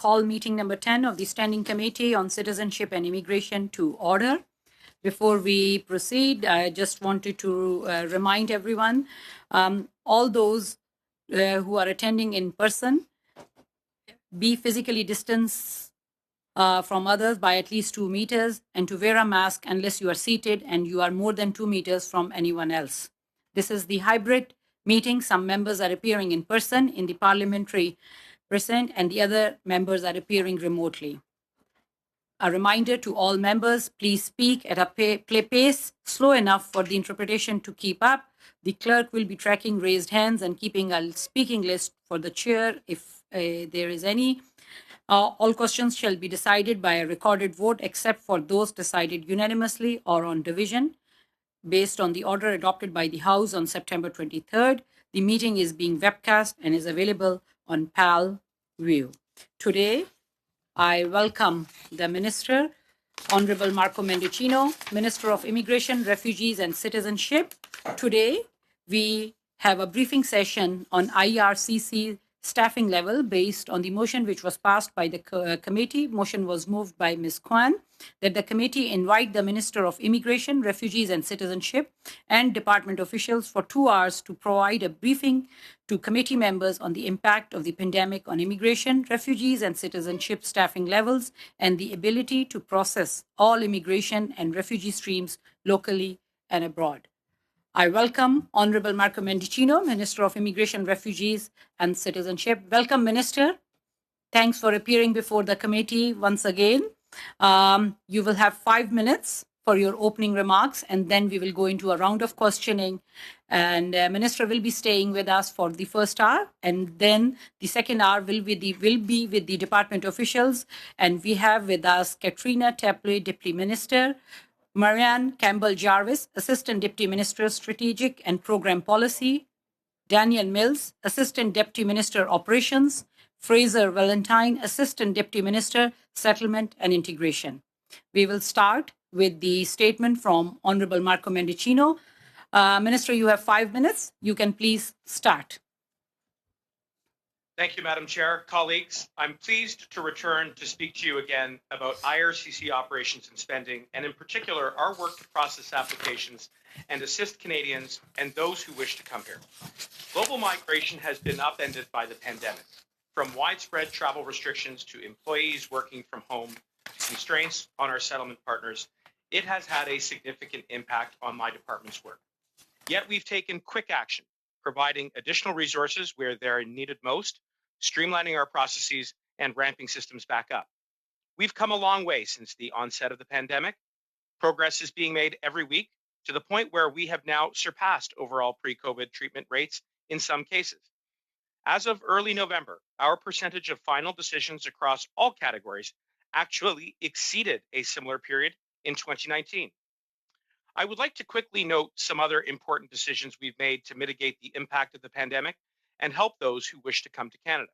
call meeting number 10 of the Standing Committee on Citizenship and Immigration to order. Before we proceed, I just wanted to remind everyone, all those who are attending in person, be physically distanced from others by at least 2 meters, and to wear a mask unless you are seated and you are more than 2 meters from anyone else. This is the hybrid meeting. Some members are appearing in person in the parliamentary precinct and the other members are appearing remotely. A reminder to all members, please speak at a pace slow enough for the interpretation to keep up. The clerk will be tracking raised hands and keeping a speaking list for the chair if there is any. All questions shall be decided by a recorded vote except for those decided unanimously or on division. Based on the order adopted by the House on September 23rd, the meeting is being webcast and is available on PAL View. Today, I welcome the Minister, Honorable Marco Mendicino, Minister of Immigration, Refugees and Citizenship. Today, we have a briefing session on IRCC staffing level based on the motion which was passed by the committee. Motion was moved by Ms. Kwan that the committee invite the Minister of Immigration, Refugees and Citizenship and department officials for 2 hours to provide a briefing to committee members on the impact of the pandemic on immigration, refugees and citizenship staffing levels and the ability to process all immigration and refugee streams locally and abroad. I welcome Honorable Marco Mendicino, Minister of Immigration, Refugees and Citizenship. Welcome, Minister. Thanks for appearing before the committee once again. You will have 5 minutes for your opening remarks, and then we will go into a round of questioning. And Minister will be staying with us for the first hour, and then the second hour will be with the department officials. And we have with us Katrina Tepley, Deputy Minister, Marianne Campbell-Jarvis, Assistant Deputy Minister, Strategic and Program Policy, Daniel Mills, Assistant Deputy Minister, Operations, Fraser Valentine, Assistant Deputy Minister, Settlement and Integration. We will start with the statement from Honorable Marco Mendicino. Minister, you have 5 minutes. You can please start. Thank you, Madam Chair. Colleagues, I'm pleased to return to speak to you again about IRCC operations and spending, and in particular, our work to process applications and assist Canadians and those who wish to come here. Global migration has been upended by the pandemic, from widespread travel restrictions to employees working from home to constraints on our settlement partners. It has had a significant impact on my department's work. Yet we've taken quick action, providing additional resources where they're needed most, streamlining our processes, and ramping systems back up. We've come a long way since the onset of the pandemic. Progress is being made every week to the point where we have now surpassed overall pre-COVID treatment rates in some cases. As of early November, our percentage of final decisions across all categories actually exceeded a similar period in 2019. I would like to quickly note some other important decisions we've made to mitigate the impact of the pandemic and help those who wish to come to Canada.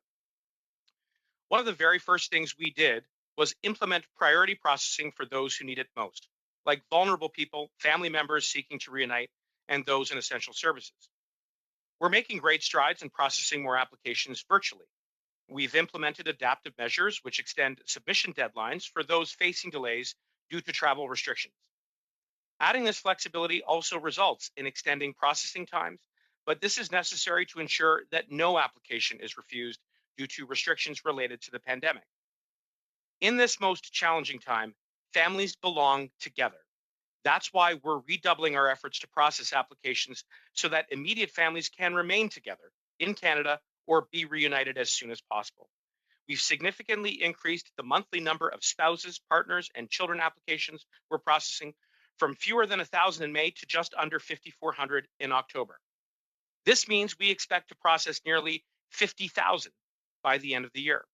One of the very first things we did was implement priority processing for those who need it most, like vulnerable people, family members seeking to reunite, and those in essential services. We're making great strides in processing more applications virtually. We've implemented adaptive measures which extend submission deadlines for those facing delays due to travel restrictions. Adding this flexibility also results in extending processing times, but this is necessary to ensure that no application is refused due to restrictions related to the pandemic. In this most challenging time, families belong together. That's why we're redoubling our efforts to process applications so that immediate families can remain together in Canada or be reunited as soon as possible. We've significantly increased the monthly number of spouses, partners, and children applications we're processing from fewer than 1,000 in May to just under 5,400 in October. This means we expect to process nearly 50,000 by the end of the year.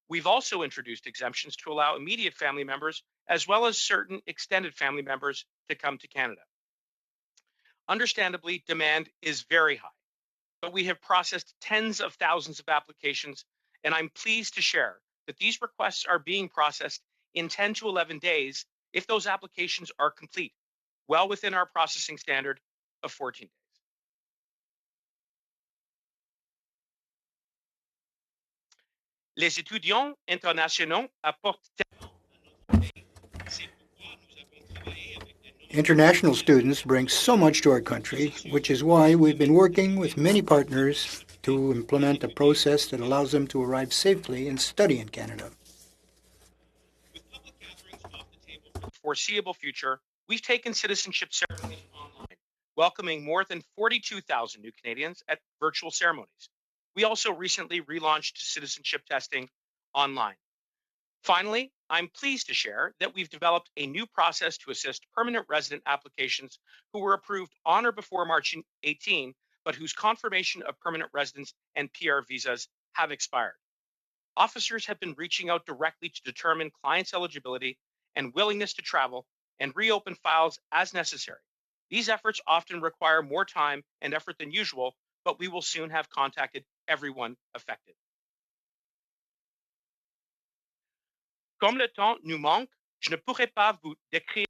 We've also introduced exemptions to allow immediate family members as well as certain extended family members to come to Canada. Understandably, demand is very high, but we have processed tens of thousands of applications, and I'm pleased to share that these requests are being processed in 10 to 11 days if those applications are complete, well within our processing standard of 14 days. Les étudiants internationaux apportent International students bring so much to our country, which is why we've been working with many partners to implement a process that allows them to arrive safely and study in Canada. foreseeable future, we've taken citizenship ceremonies online, welcoming more than 42,000 new Canadians at virtual ceremonies. We also recently relaunched citizenship testing online. Finally, I'm pleased to share that we've developed a new process to assist permanent resident applications who were approved on or before March 18, but whose confirmation of permanent residence and PR visas have expired. Officers have been reaching out directly to determine clients' eligibility and willingness to travel and reopen files as necessary. These efforts often require more time and effort than usual, but we will soon have contacted everyone affected. Comme le temps nous manque, je ne pourrai pas vous décrire.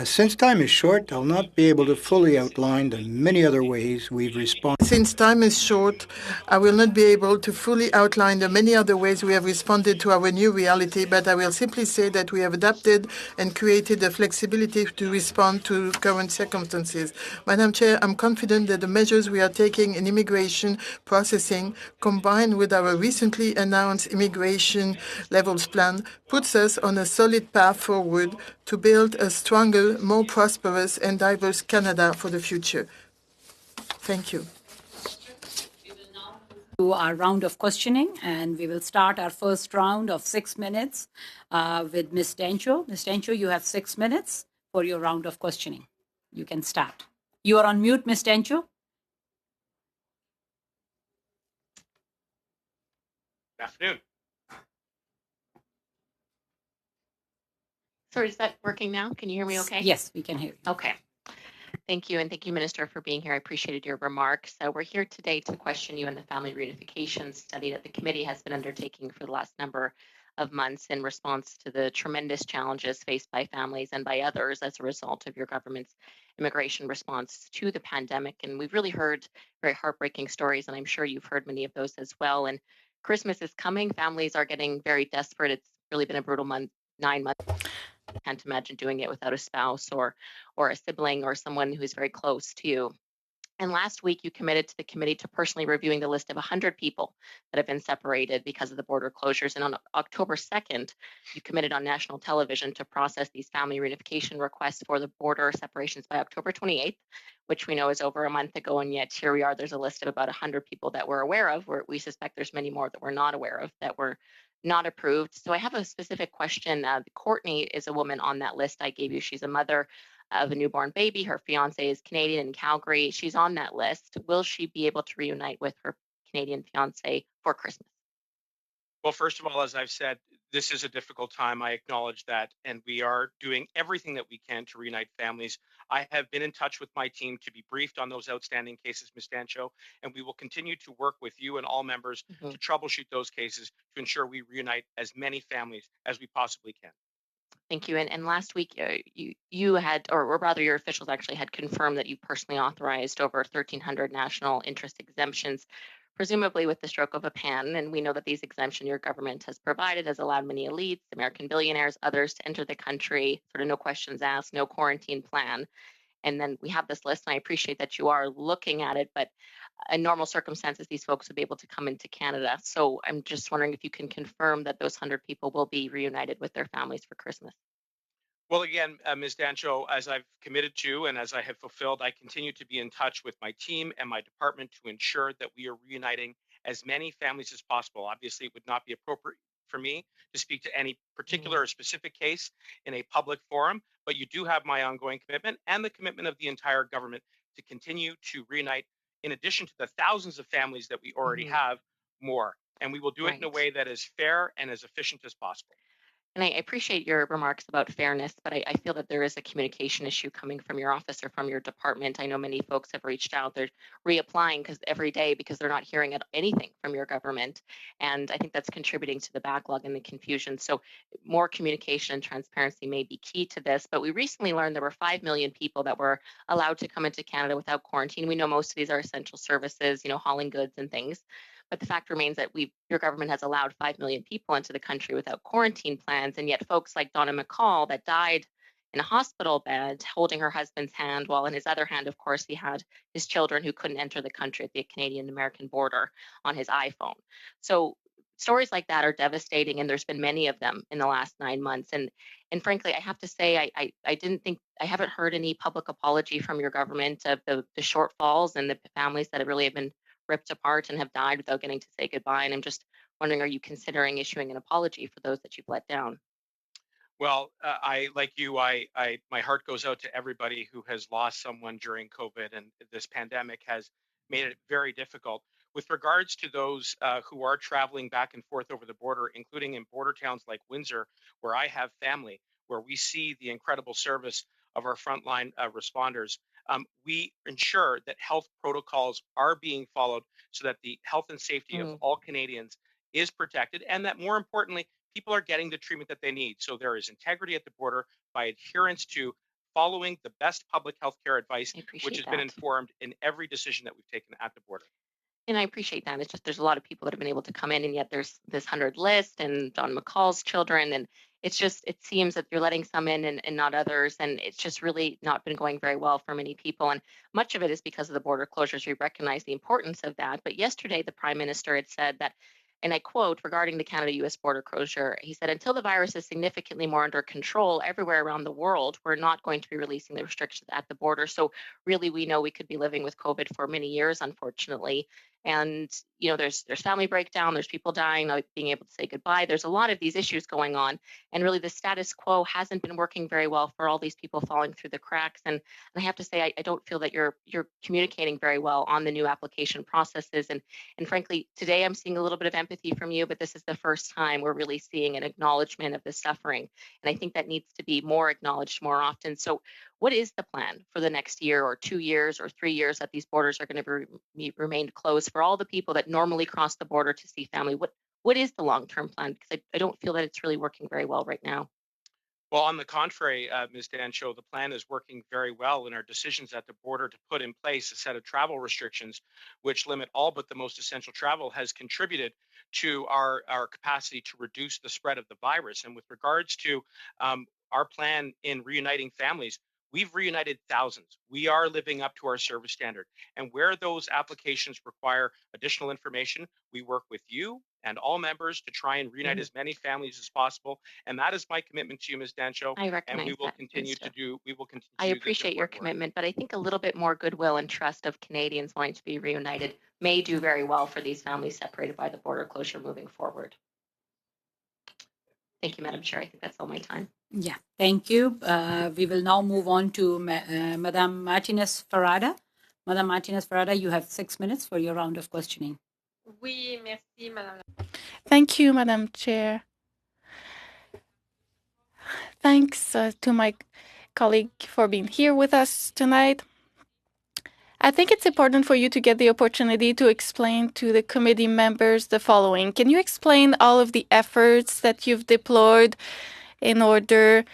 Since time is short, I'll not be able to fully outline the many other ways we've responded. Since time is short, I will not be able to fully outline the many other ways we have responded to our new reality, but I will simply say that we have adapted and created the flexibility to respond to current circumstances. Madam Chair, I'm confident that the measures we are taking in immigration processing, combined with our recently announced immigration levels plan, puts us on a solid path forward to build a stronger, more prosperous and diverse Canada for the future. Thank you. To our round of questioning, and we will start our first round of 6 minutes with Ms. Dencho. Ms. Dencho, you have 6 minutes for your round of questioning. You can start. You are on mute, Ms. Dencho. Good afternoon. So is that working now? Can you hear me okay? Yes, we can hear you. Okay. Thank you, and thank you, Minister, for being here. I appreciated your remarks. We're here today to question you on the family reunification study that the committee has been undertaking for the last number of months in response to the tremendous challenges faced by families and by others as a result of your government's immigration response to the pandemic. And we've really heard very heartbreaking stories, and I'm sure you've heard many of those as well. And Christmas is coming. Families are getting very desperate. It's really been a brutal 9 months. I can't imagine doing it without a spouse or a sibling or someone who's very close to you. And last week, you committed to the committee to personally reviewing the list of 100 people that have been separated because of the border closures. And on October 2nd, you committed on national television to process these family reunification requests for the border separations by October 28th, which we know is over a month ago. And yet here we are, there's a list of about 100 people that we're aware of, where we suspect there's many more that we're not aware of that were not approved. So I have a specific question. Courtney is a woman on that list I gave you. She's a mother of a newborn baby. Her fiance is Canadian in Calgary. She's on that list. Will she be able to reunite with her Canadian fiance for Christmas? Well, first of all, as I've said, this is a difficult time. I acknowledge that, and we are doing everything that we can to reunite families. I have been in touch with my team to be briefed on those outstanding cases, Ms. Dancho, and we will continue to work with you and all members to troubleshoot those cases to ensure we reunite as many families as we possibly can. Thank you. And last week, you had, or rather your officials actually had confirmed that you personally authorized over 1,300 national interest exemptions, presumably with the stroke of a pen. And we know that these exemptions your government has provided has allowed many elites, American billionaires, others to enter the country, sort of no questions asked, no quarantine plan. And then we have this list, and I appreciate that you are looking at it, but in normal circumstances, these folks would be able to come into Canada. So I'm just wondering if you can confirm that those 100 people will be reunited with their families for Christmas. Well, again, Ms. Dancho, as I've committed to and as I have fulfilled, I continue to be in touch with my team and my department to ensure that we are reuniting as many families as possible. Obviously, it would not be appropriate for me to speak to any particular or specific case in a public forum, but you do have my ongoing commitment and the commitment of the entire government to continue to reunite, in addition to the thousands of families that we already have, more. And we will do it in a way that is fair and as efficient as possible. And I appreciate your remarks about fairness, but I feel that there is a communication issue coming from your office or from your department. I know many folks have reached out. They're reapplying every day because they're not hearing anything from your government. And I think that's contributing to the backlog and the confusion. So more communication and transparency may be key to this. But we recently learned there were 5 million people that were allowed to come into Canada without quarantine. We know most of these are essential services, hauling goods and things. But the fact remains that your government has allowed 5 million people into the country without quarantine plans, and yet folks like Donna McCall that died in a hospital bed holding her husband's hand, while in his other hand, of course, he had his children who couldn't enter the country at the Canadian-American border on his iPhone. So stories like that are devastating, and there's been many of them in the last 9 months. And frankly, I have to say, I haven't heard any public apology from your government of the shortfalls and the families that really have been ripped apart and have died without getting to say goodbye. And I'm just wondering, are you considering issuing an apology for those that you've let down? Well, I like you. My heart goes out to everybody who has lost someone during COVID, and this pandemic has made it very difficult. With regards to those who are traveling back and forth over the border, including in border towns like Windsor, where I have family, where we see the incredible service of our frontline responders, we ensure that health protocols are being followed so that the health and safety of all Canadians is protected, and that more importantly, people are getting the treatment that they need. So there is integrity at the border by adherence to following the best public health care advice, which has been informed in every decision that we've taken at the border. And I appreciate that. It's just there's a lot of people that have been able to come in, and yet there's this 100 list and Don McCall's children, and it seems that you're letting some in and not others, and it's just really not been going very well for many people. And much of it is because of the border closures. We recognize the importance of that. But yesterday, the Prime Minister had said that, and I quote, regarding the Canada-US border closure, he said, until the virus is significantly more under control everywhere around the world, we're not going to be releasing the restrictions at the border. So really, we know we could be living with COVID for many years, unfortunately. And, there's family breakdown, there's people dying, not being able to say goodbye. There's a lot of these issues going on. And really, the status quo hasn't been working very well for all these people falling through the cracks. And I have to say, I don't feel that you're communicating very well on the new application processes. And frankly, today I'm seeing a little bit of empathy from you, but this is the first time we're really seeing an acknowledgement of the suffering. And I think that needs to be more acknowledged more often. So what is the plan for the next year or 2 years or 3 years that these borders are going to remain closed for all the people that normally cross the border to see family? What is the long-term plan? Because I don't feel that it's really working very well right now. Well, on the contrary, Ms. Dancho, the plan is working very well, and our decisions at the border to put in place a set of travel restrictions, which limit all but the most essential travel, has contributed to our capacity to reduce the spread of the virus. And with regards to our plan in reuniting families, we've reunited thousands. We are living up to our service standard. And where those applications require additional information, we work with you and all members to try and reunite as many families as possible. And that is my commitment to you, Ms. Dancho. I recognize and we will that, continue Minister. to do. We will continue. I appreciate your commitment, but I think a little bit more goodwill and trust of Canadians wanting to be reunited may do very well for these families separated by the border closure moving forward. Thank you, Madam Chair. I think that's all my time. Yeah, thank you. We will now move on to Madame Martinez Farada. Madame Martinez Farada, you have 6 minutes for your round of questioning. Oui, merci, Madame. Thank you, Madam Chair. Thanks to my colleague for being here with us tonight. I think it's important for you to get the opportunity to explain to the committee members the following. Can you explain all of the efforts that you've deployed in order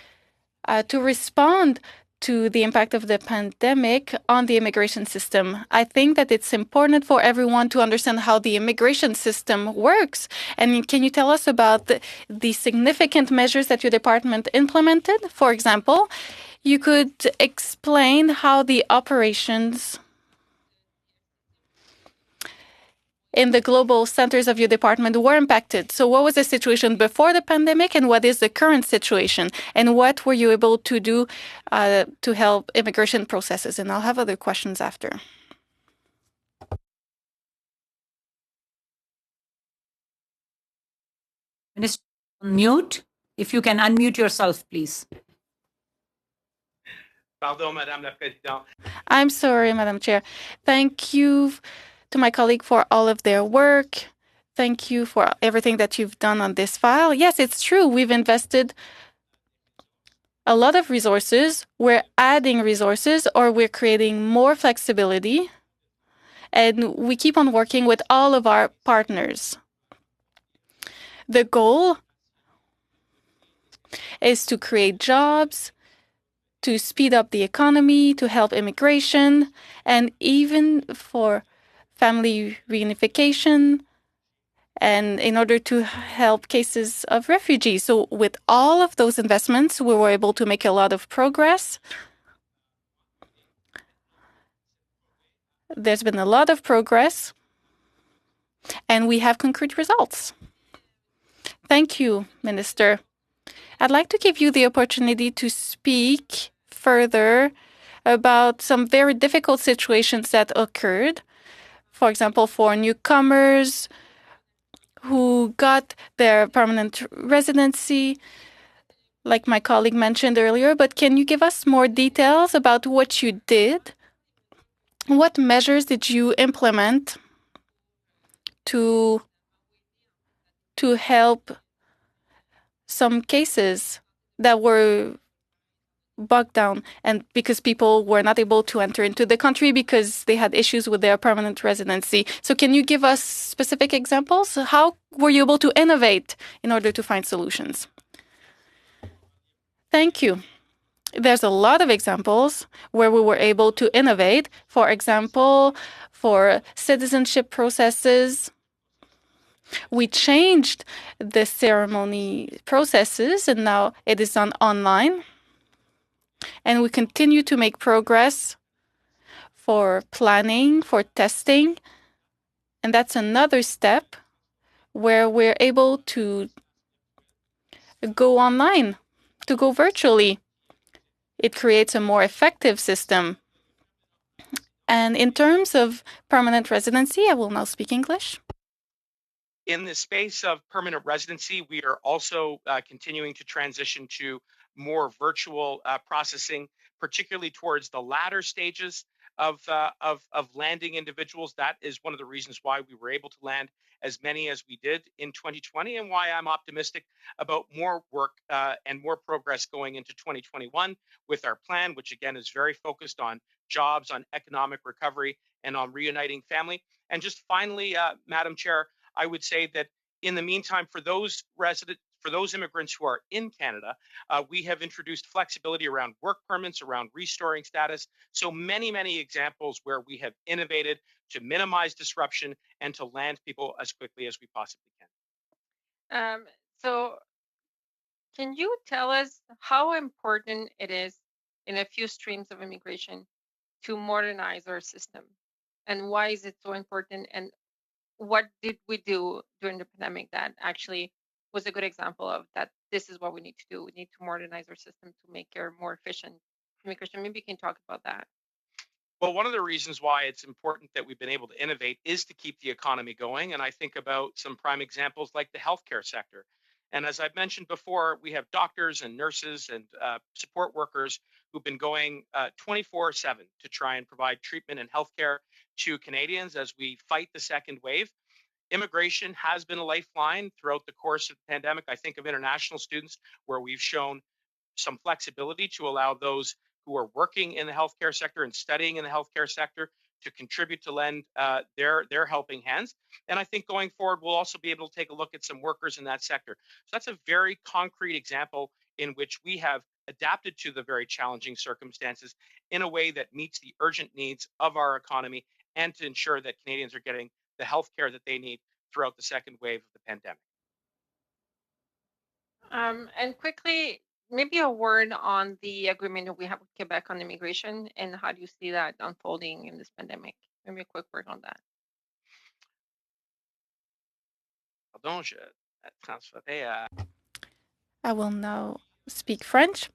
to respond to the impact of the pandemic on the immigration system? I think that it's important for everyone to understand how the immigration system works. And can you tell us about the significant measures that your department implemented? For example, you could explain how the operations in the global centers of your department were impacted. So what was the situation before the pandemic, and what is the current situation? And what were you able to do to help immigration processes? And I'll have other questions after. Minister, mute. If you can unmute yourself, please. Pardon, Madame la Présidente. I'm sorry, Madam Chair. Thank you to my colleague for all of their work. Thank you for everything that you've done on this file. Yes, it's true. We've invested a lot of resources. We're adding resources, or we're creating more flexibility. And we keep on working with all of our partners. The goal is to create jobs, to speed up the economy, to help immigration, and even for family reunification, and in order to help cases of refugees. So with all of those investments, we were able to make a lot of progress. There's been a lot of progress, and we have concrete results. Thank you, Minister. I'd like to give you the opportunity to speak further about some very difficult situations that occurred. For example, for newcomers who got their permanent residency, like my colleague mentioned earlier. But can you give us more details about what you did? What measures did you implement to help some cases that were bogged down and because people were not able to enter into the country because they had issues with their permanent residency? So can you give us specific examples? How were you able to innovate in order to find solutions? Thank you. There's a lot of examples where we were able to innovate. For example, for citizenship processes, we changed the ceremony processes and now it is done online. And we continue to make progress for planning, for testing. And that's another step where we're able to go online, to go virtually. It creates a more effective system. And in terms of permanent residency, I will now speak English. In the space of permanent residency, we are also continuing to transition to more virtual processing, particularly towards the latter stages of landing individuals. That is one of the reasons why we were able to land as many as we did in 2020, and why I'm optimistic about more work and more progress going into 2021 with our plan, which again is very focused on jobs, on economic recovery, and on reuniting family. And just finally, Madam Chair, I would say that in the meantime, for those immigrants who are in Canada, we have introduced flexibility around work permits, around restoring status. So many examples where we have innovated to minimize disruption and to land people as quickly as we possibly can. So can you tell us how important it is in a few streams of immigration to modernize our system? And why is it so important? And what did we do during the pandemic that actually was a good example of that? This is what we need to do. We need to modernize our system to make it more efficient immigration. Maybe you can talk about that. Well, one of the reasons why it's important that we've been able to innovate is to keep the economy going. And I think about some prime examples like the healthcare sector. And as I've mentioned before, we have doctors and nurses and support workers who've been going 24/7 to try and provide treatment and healthcare to Canadians as we fight the second wave. Immigration has been a lifeline throughout the course of the pandemic. I think of international students where we've shown some flexibility to allow those who are working in the healthcare sector and studying in the healthcare sector to contribute to lend their helping hands. And I think going forward, we'll also be able to take a look at some workers in that sector. So that's a very concrete example in which we have adapted to the very challenging circumstances in a way that meets the urgent needs of our economy and to ensure that Canadians are getting the healthcare that they need throughout the second wave of the pandemic. And quickly, maybe a word on the agreement that we have with Quebec on immigration, and how do you see that unfolding in this pandemic? Maybe a quick word on that. I will now speak French.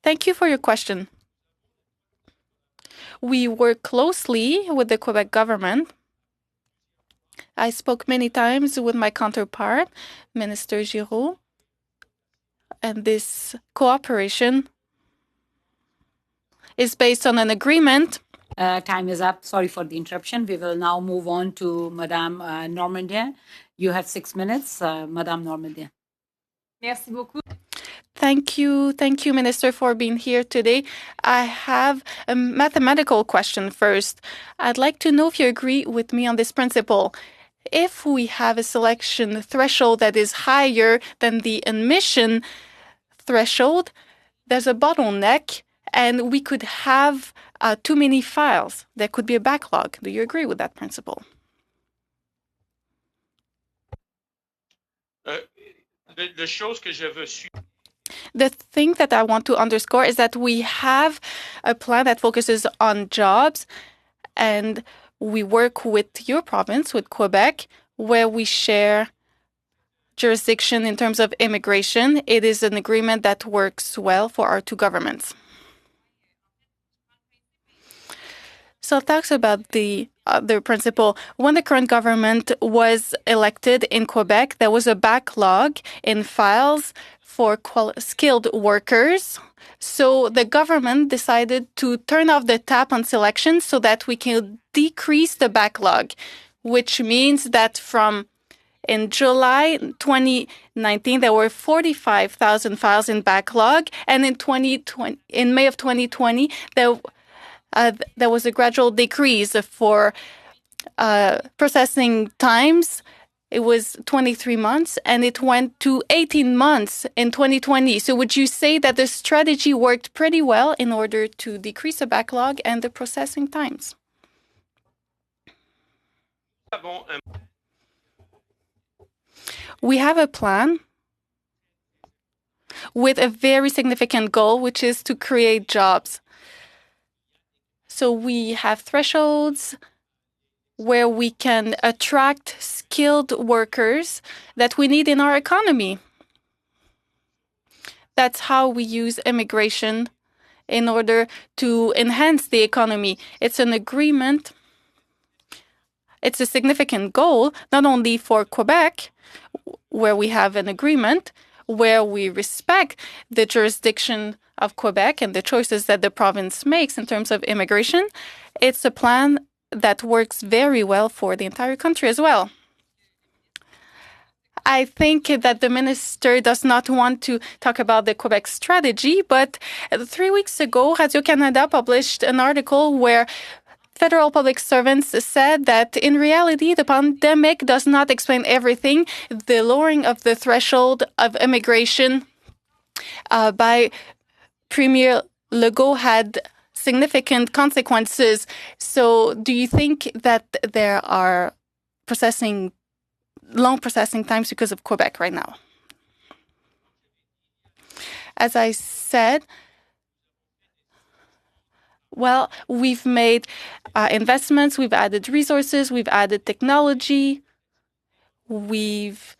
Thank you for your question. We work closely with the Quebec government. I spoke many times with my counterpart, Minister Giraud, and this cooperation is based on an agreement. Time is up. Sorry for the interruption. We will now move on to Madame Normandien. You have 6 minutes, Madame Normandien. Merci beaucoup. Thank you, Minister, for being here today. I have a mathematical question first. I'd like to know if you agree with me on this principle. If we have a selection threshold that is higher than the admission threshold, there's a bottleneck, and we could have too many files. There could be a backlog. Do you agree with that principle? The thing that I want to underscore is that we have a plan that focuses on jobs, and we work with your province, with Quebec, where we share jurisdiction in terms of immigration. It is an agreement that works well for our two governments. So it talks about the other principle. When the current government was elected in Quebec, there was a backlog in files for skilled workers. So the government decided to turn off the tap on selection so that we can decrease the backlog, which means that from in July 2019, there were 45,000 files in backlog, and in May of 2020, there was a gradual decrease for processing times. It was 23 months, and it went to 18 months in 2020. So would you say that the strategy worked pretty well in order to decrease the backlog and the processing times? We have a plan with a very significant goal, which is to create jobs. So we have thresholds where we can attract skilled workers that we need in our economy. That's how we use immigration in order to enhance the economy. It's an agreement. It's a significant goal, not only for Quebec, where we have an agreement, where we respect the jurisdiction of Quebec and the choices that the province makes in terms of immigration. It's a plan that works very well for the entire country as well. I think that the minister does not want to talk about the Quebec strategy, but 3 weeks ago, Radio-Canada published an article where federal public servants said that in reality, the pandemic does not explain everything. The lowering of the threshold of immigration by Premier Legault had significant consequences. So do you think that there are long processing times because of Quebec right now? As I said, well, we've made investments, we've added resources, we've added technology, we've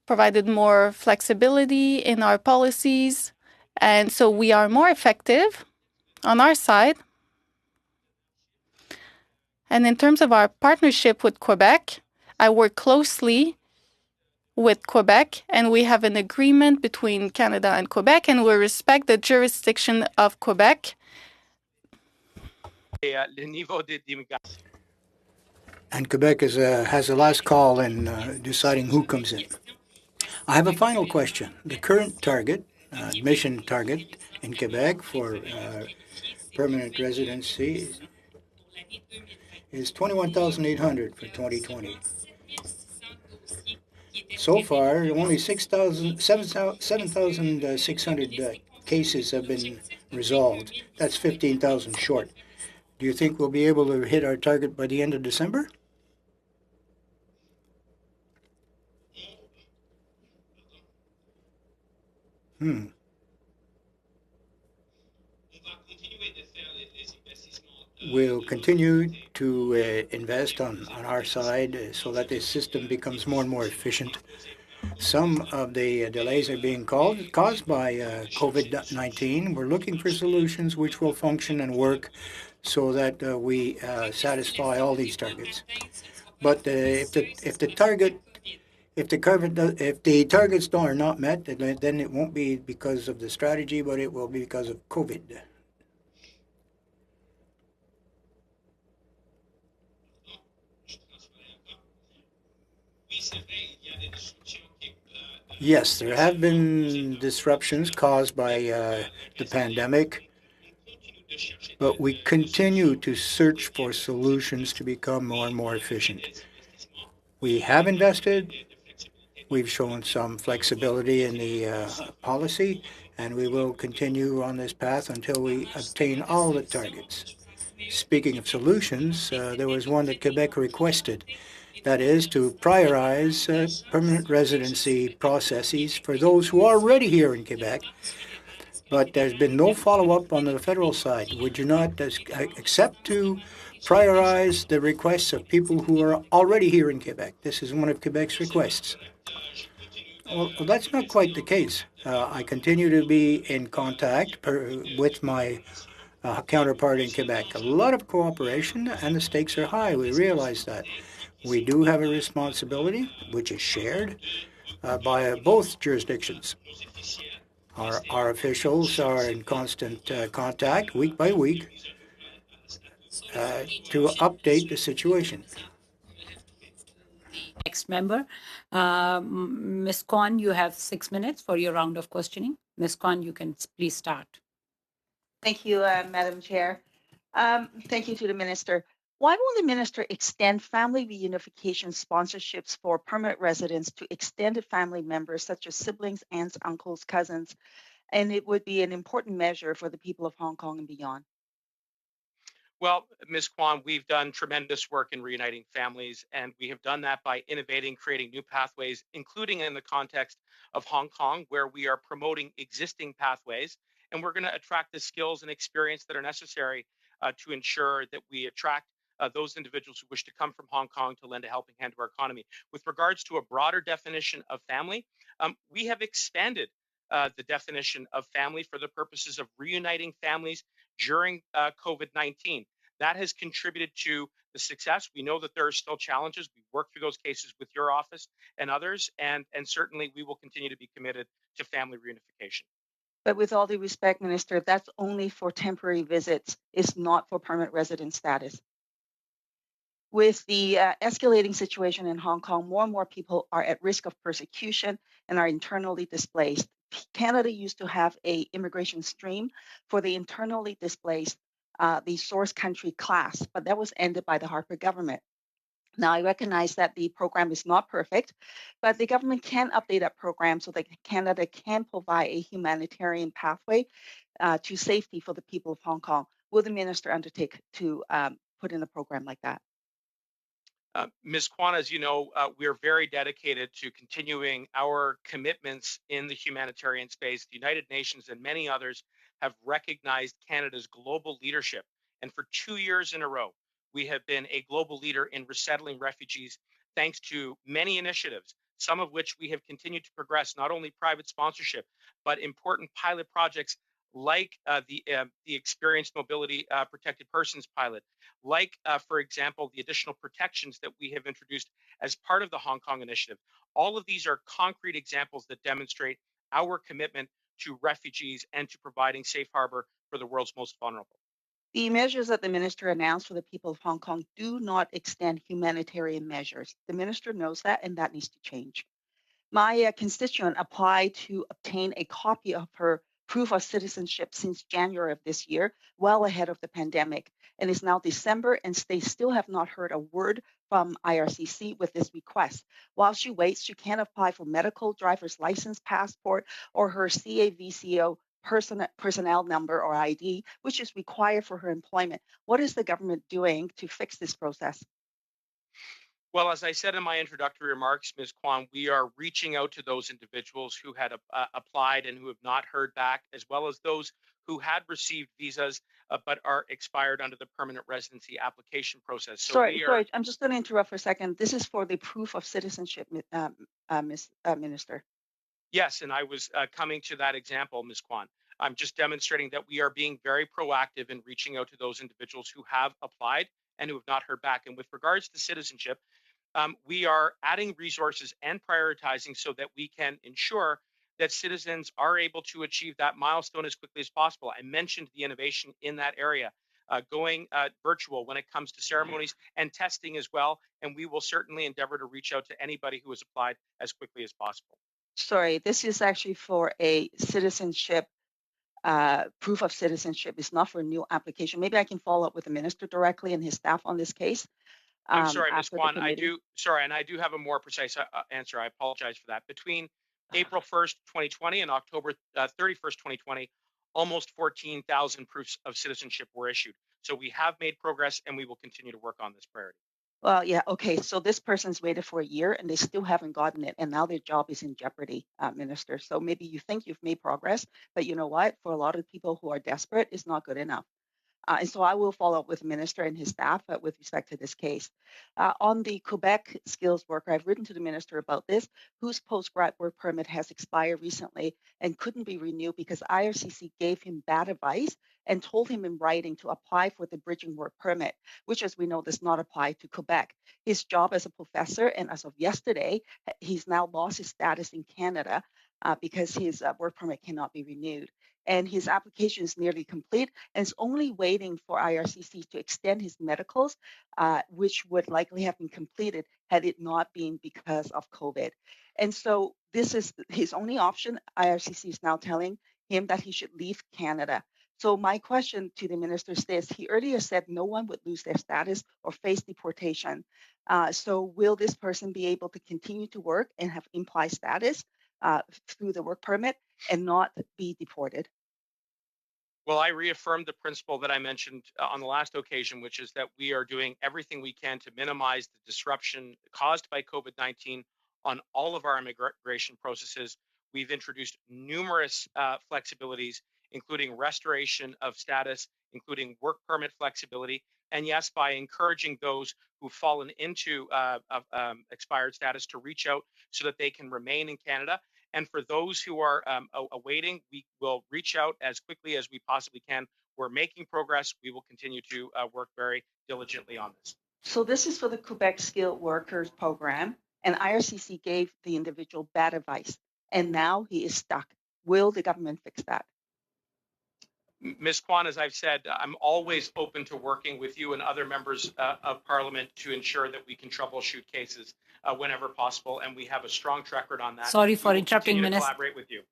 provided more flexibility in our policies, and so we are more effective on our side. And in terms of our partnership with Quebec, I work closely with Quebec, and we have an agreement between Canada and Quebec, and we respect the jurisdiction of Quebec. And Quebec has a last call in deciding who comes in. I have a final question. The current target, admission target in Quebec for permanent residency is 21,800 for 2020. So far, only 7,600 cases have been resolved. That's 15,000 short. Do you think we'll be able to hit our target by the end of December? We'll continue to invest on our side so that the system becomes more and more efficient. Some of the delays are being caused by COVID-19. We're looking for solutions which will function and work so that we satisfy all these targets. But if the targets are not met, then it won't be because of the strategy, but it will be because of COVID. Yes, there have been disruptions caused by the pandemic, but we continue to search for solutions to become more and more efficient. We have invested, we've shown some flexibility in the policy, and we will continue on this path until we obtain all the targets. Speaking of solutions, there was one that Quebec requested. That is, to prioritize permanent residency processes for those who are already here in Quebec, but there's been no follow-up on the federal side. Would you not accept to prioritize the requests of people who are already here in Quebec? This is one of Quebec's requests. Well, that's not quite the case. I continue to be in contact with my counterpart in Quebec. A lot of cooperation, and the stakes are high. We realize that. We do have a responsibility, which is shared by both jurisdictions. Our officials are in constant contact, week by week, to update the situation. Next member, Ms. Kwan, you have 6 minutes for your round of questioning. Ms. Kwan, you can please start. Thank you, Madam Chair. Thank you to the Minister. Why will the Minister extend family reunification sponsorships for permanent residents to extended family members such as siblings, aunts, uncles, cousins? And it would be an important measure for the people of Hong Kong and beyond. Well, Ms. Kwan, we've done tremendous work in reuniting families, and we have done that by innovating, creating new pathways, including in the context of Hong Kong, where we are promoting existing pathways, and we're going to attract the skills and experience that are necessary to ensure that we attract those individuals who wish to come from Hong Kong to lend a helping hand to our economy. With regards to a broader definition of family, we have expanded the definition of family for the purposes of reuniting families during COVID-19. That has contributed to the success. We know that there are still challenges. We've worked through those cases with your office and others, and certainly we will continue to be committed to family reunification. But with all due respect, Minister, that's only for temporary visits. It's not for permanent resident status. With the escalating situation in Hong Kong, more and more people are at risk of persecution and are internally displaced. Canada used to have an immigration stream for the internally displaced, the source country class, but that was ended by the Harper government. Now, I recognize that the program is not perfect, but the government can update that program so that Canada can provide a humanitarian pathway to safety for the people of Hong Kong. Will the minister undertake to put in a program like that? Ms. Kwan, as you know, we're very dedicated to continuing our commitments in the humanitarian space. The United Nations and many others have recognized Canada's global leadership. And for 2 years in a row, we have been a global leader in resettling refugees, thanks to many initiatives, some of which we have continued to progress, not only private sponsorship, but important pilot projects like the Experienced Mobility Protected Persons pilot, like, for example, the additional protections that we have introduced as part of the Hong Kong initiative. All of these are concrete examples that demonstrate our commitment to refugees and to providing safe harbor for the world's most vulnerable. The measures that the minister announced for the people of Hong Kong do not extend humanitarian measures. The minister knows that, and that needs to change. My constituent applied to obtain a copy of her proof of citizenship since January of this year, well ahead of the pandemic. And it's now December, and they still have not heard a word from IRCC with this request. While she waits, she can't apply for medical, driver's license, passport, or her CAVCO personnel number or ID, which is required for her employment. What is the government doing to fix this process? Well, as I said in my introductory remarks, Ms. Kwan, we are reaching out to those individuals who had applied and who have not heard back, as well as those who had received visas but are expired under the permanent residency application process. So sorry, I'm just going to interrupt for a second. This is for the proof of citizenship, Minister. Yes, and I was coming to that example, Ms. Kwan. I'm just demonstrating that we are being very proactive in reaching out to those individuals who have applied and who have not heard back. And with regards to citizenship, we are adding resources and prioritizing so that we can ensure that citizens are able to achieve that milestone as quickly as possible. I mentioned the innovation in that area, going virtual when it comes to ceremonies and testing as well. And we will certainly endeavor to reach out to anybody who has applied as quickly as possible. Sorry, this is actually for a citizenship, proof of citizenship. It's not for a new application. Maybe I can follow up with the minister directly and his staff on this case. I'm sorry, Ms. Kwan. I do have a more precise answer. I apologize for that. Between April 1st, 2020 and October 31st, 2020, almost 14,000 proofs of citizenship were issued. So we have made progress and we will continue to work on this priority. Well, yeah, okay. So this person's waited for a year and they still haven't gotten it, and now their job is in jeopardy, Minister. So maybe you think you've made progress, but you know what? For a lot of people who are desperate, it's not good enough. And so I will follow up with the minister and his staff with respect to this case. On the Quebec skills worker, I've written to the minister about this, whose post-grad work permit has expired recently and couldn't be renewed because IRCC gave him bad advice and told him in writing to apply for the bridging work permit, which, as we know, does not apply to Quebec. His job as a professor, and as of yesterday, he's now lost his status in Canada because his work permit cannot be renewed. And his application is nearly complete and is only waiting for IRCC to extend his medicals, which would likely have been completed had it not been because of COVID. And so this is his only option. IRCC is now telling him that he should leave Canada. So my question to the minister is this: he earlier said no one would lose their status or face deportation. So will this person be able to continue to work and have implied status through the work permit and not be deported? Well, I reaffirmed the principle that I mentioned on the last occasion, which is that we are doing everything we can to minimize the disruption caused by COVID-19 on all of our immigration processes. We've introduced numerous flexibilities, including restoration of status, including work permit flexibility, and yes, by encouraging those who've fallen into expired status to reach out so that they can remain in Canada. And for those who are awaiting, we will reach out as quickly as we possibly can. We're making progress. We will continue to work very diligently on this. So this is for the Quebec Skilled Workers Program, and IRCC gave the individual bad advice, and now he is stuck. Will the government fix that? Ms. Kwan, as I've said, I'm always open to working with you and other members of Parliament to ensure that we can troubleshoot cases whenever possible, and we have a strong track record on that. Sorry for interrupting, Minister. Collaborate with you.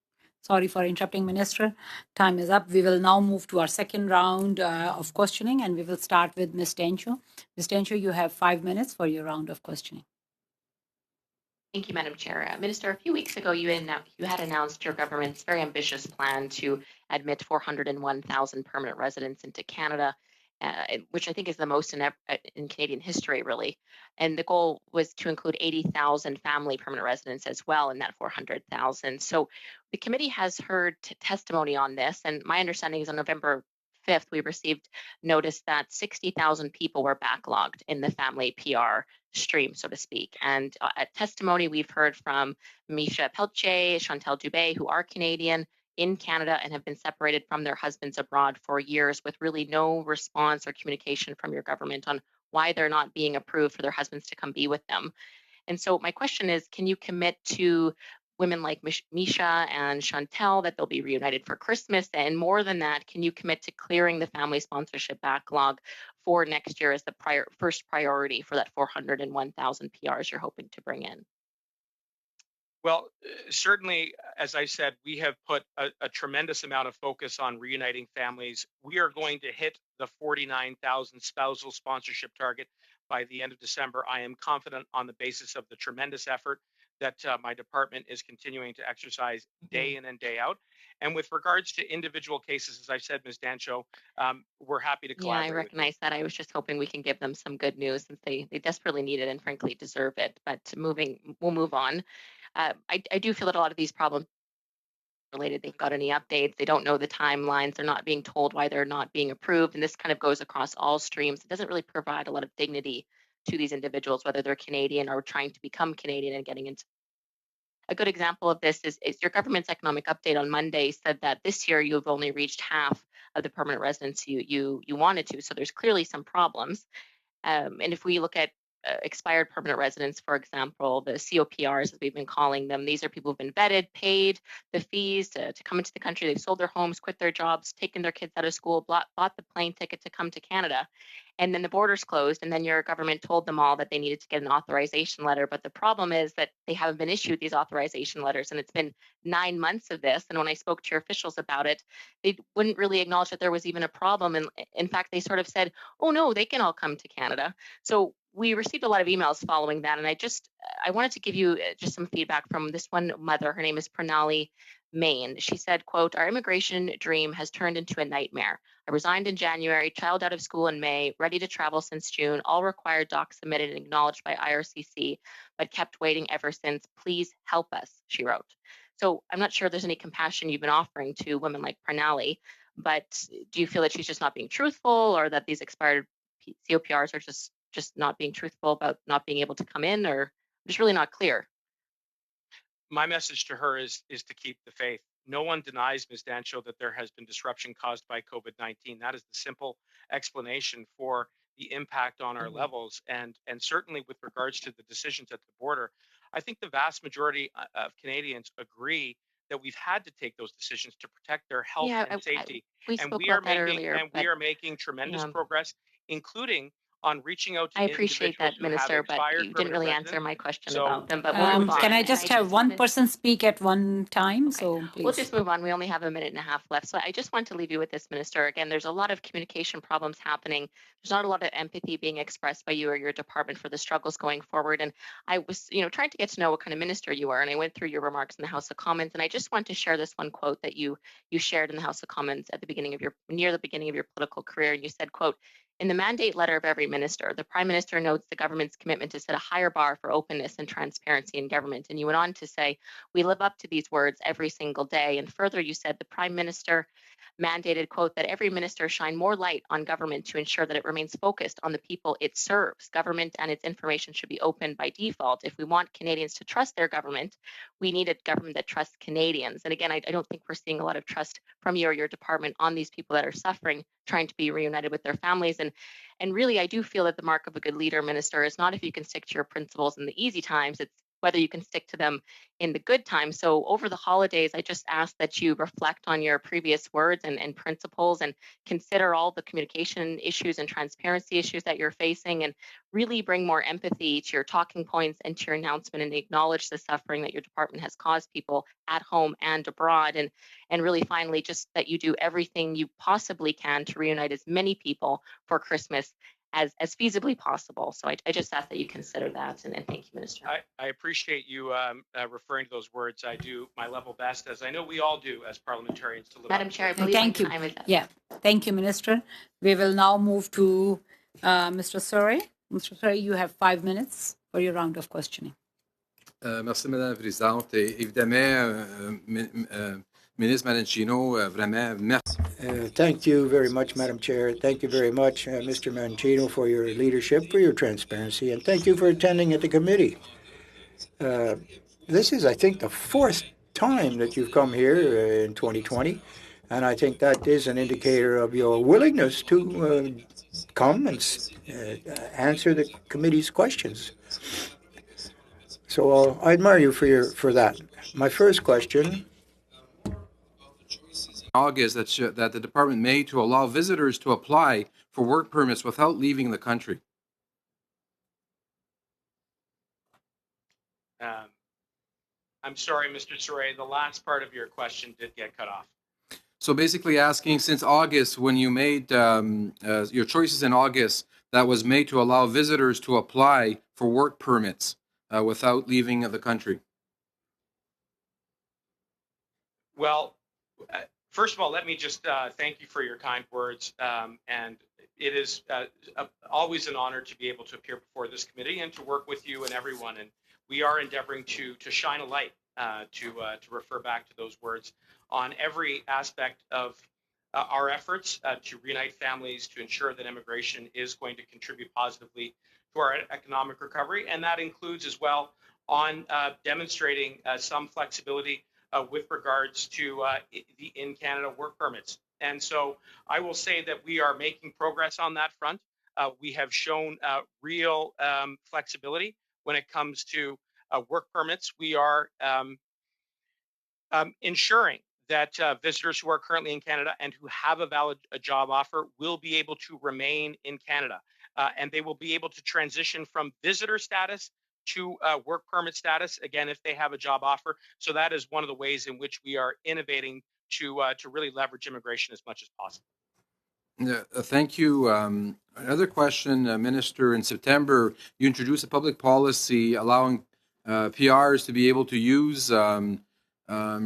Sorry for interrupting, Minister. Time is up. We will now move to our second round of questioning, and we will start with Ms. Tencho. Ms. Tencho, you have 5 minutes for your round of questioning. Thank you, Madam Chair. Minister, a few weeks ago, you had announced your government's very ambitious plan to admit 401,000 permanent residents into Canada, which I think is the most in Canadian history, really. And the goal was to include 80,000 family permanent residents as well in that 400,000. So the committee has heard testimony on this, and my understanding is on November 5th, we received notice that 60,000 people were backlogged in the family PR stream, so to speak. And at testimony, we've heard from Misha Pelche, Chantal Dubé, who are Canadian in Canada and have been separated from their husbands abroad for years with really no response or communication from your government on why they're not being approved for their husbands to come be with them. And so my question is, can you commit to women like Misha and Chantal that they'll be reunited for Christmas? And more than that, can you commit to clearing the family sponsorship backlog for next year as the first priority for that 401,000 PRs you're hoping to bring in? Well, certainly, as I said, we have put a tremendous amount of focus on reuniting families. We are going to hit the 49,000 spousal sponsorship target by the end of December. I am confident on the basis of the tremendous effort that my department is continuing to exercise day in and day out. And with regards to individual cases, as I said, Ms. Dancho, we're happy to collaborate. Yeah, I recognize that. I was just hoping we can give them some good news since they desperately need it and frankly deserve it. But we'll move on. I do feel that a lot of these problems related, they've got any updates, they don't know the timelines, they're not being told why they're not being approved. And this kind of goes across all streams. It doesn't really provide a lot of dignity to these individuals, whether they're Canadian or trying to become Canadian and getting into. A good example of this is your government's economic update on Monday said that this year you've only reached half of the permanent residents you wanted to. So there's clearly some problems. And if we look at expired permanent residents, for example, the COPRs, as we've been calling them, these are people who've been vetted, paid the fees to come into the country. They've sold their homes, quit their jobs, taken their kids out of school, bought the plane ticket to come to Canada. And then the borders closed, and then your government told them all that they needed to get an authorization letter. But the problem is that they haven't been issued these authorization letters, and it's been 9 months of this. And when I spoke to your officials about it, they wouldn't really acknowledge that there was even a problem. And in fact, they sort of said, oh no, they can all come to Canada. So we received a lot of emails following that, and I wanted to give you just some feedback from this one mother. Her name is Pranali Maine. She said, quote, "Our immigration dream has turned into a nightmare. I resigned in January, child out of school in May, ready to travel since June, all required docs submitted and acknowledged by IRCC, but kept waiting ever since. Please help us," she wrote. So I'm not sure there's any compassion you've been offering to women like Parnelli, but do you feel that she's just not being truthful, or that these expired COPRs are just not being truthful about not being able to come in, or I'm just really not clear? My message to her is to keep the faith. No one denies, Ms. Dancho, that there has been disruption caused by COVID-19. That is the simple explanation for the impact on our levels. And certainly with regards to the decisions at the border, I think the vast majority of Canadians agree that we've had to take those decisions to protect their health and safety. We And spoke we are about that making earlier, we are making tremendous progress, including on reaching out to I appreciate individuals that, who have Minister, but expired you didn't permanent really residence. answer my question So about them. But what I we'll would move say- on. Can I And just have one wanted- person speak at one time? Okay. So please. We'll just move on. We only have a minute and a half left. So I just want to leave you with this, Minister. Again, there's a lot of communication problems happening. There's not a lot of empathy being expressed by you or your department for the struggles going forward. And I was, trying to get to know what kind of minister you are. And I went through your remarks in the House of Commons. And I just want to share this one quote that you shared in the House of Commons at the beginning of near the beginning of your political career. And you said, quote, "In the mandate letter of every minister, the Prime Minister notes the government's commitment to set a higher bar for openness and transparency in government." And you went on to say, "We live up to these words every single day." And further, you said the Prime Minister mandated, quote, "that every minister shine more light on government to ensure that it remains focused on the people it serves. Government and its information should be open by default. If we want Canadians to trust their government, we need a government that trusts Canadians." And again, I don't think we're seeing a lot of trust from you or your department on these people that are suffering, trying to be reunited with their families. And really, I do feel that the mark of a good leader, Minister, is not if you can stick to your principles in the easy times, it's whether you can stick to them in the good times. So over the holidays, I just ask that you reflect on your previous words and principles, and consider all the communication issues and transparency issues that you're facing, and really bring more empathy to your talking points and to your announcement, and acknowledge the suffering that your department has caused people at home and abroad. And really, finally, just that you do everything you possibly can to reunite as many people for Christmas as feasibly possible. So I just ask that you consider that, and thank you, Minister. I appreciate you referring to those words. I do my level best, as I know we all do as parliamentarians, to live Madam up to Chair, I those. believe Thank my you. time is up. Yeah, thank you, Minister. We will now move to Mr. Surrey. Mr. Surrey, you have 5 minutes for your round of questioning. Merci, Madame la Présidente. Et évidemment, Ministre Marancino, vraiment, merci. Thank you very much, Madam Chair. Thank you very much, Mr. Mancino, for your leadership, for your transparency, and thank you for attending at the committee. This is, I think, the fourth time that you've come here in 2020, and I think that is an indicator of your willingness to come and answer the committee's questions. So I admire you for that. My first question. August that the department made to allow visitors to apply for work permits without leaving the country. I'm sorry, Mr. Surrey, the last part of your question did get cut off. So basically asking, since August, when you made your choices in August, that was made to allow visitors to apply for work permits without leaving the country. Well, first of all, let me just thank you for your kind words. And it is always an honor to be able to appear before this committee and to work with you and everyone. And we are endeavoring to shine a light, to refer back to those words, on every aspect of our efforts to reunite families, to ensure that immigration is going to contribute positively to our economic recovery. And that includes as well on demonstrating some flexibility with regards to the in-Canada work permits. And so I will say that we are making progress on that front. We have shown real flexibility when it comes to work permits. We are ensuring that visitors who are currently in Canada and who have a valid job offer will be able to remain in Canada. And they will be able to transition from visitor status to work permit status, again, if they have a job offer. So that is one of the ways in which we are innovating to really leverage immigration as much as possible. Thank you. Another question, Minister. In September, you introduced a public policy allowing PRs to be able to use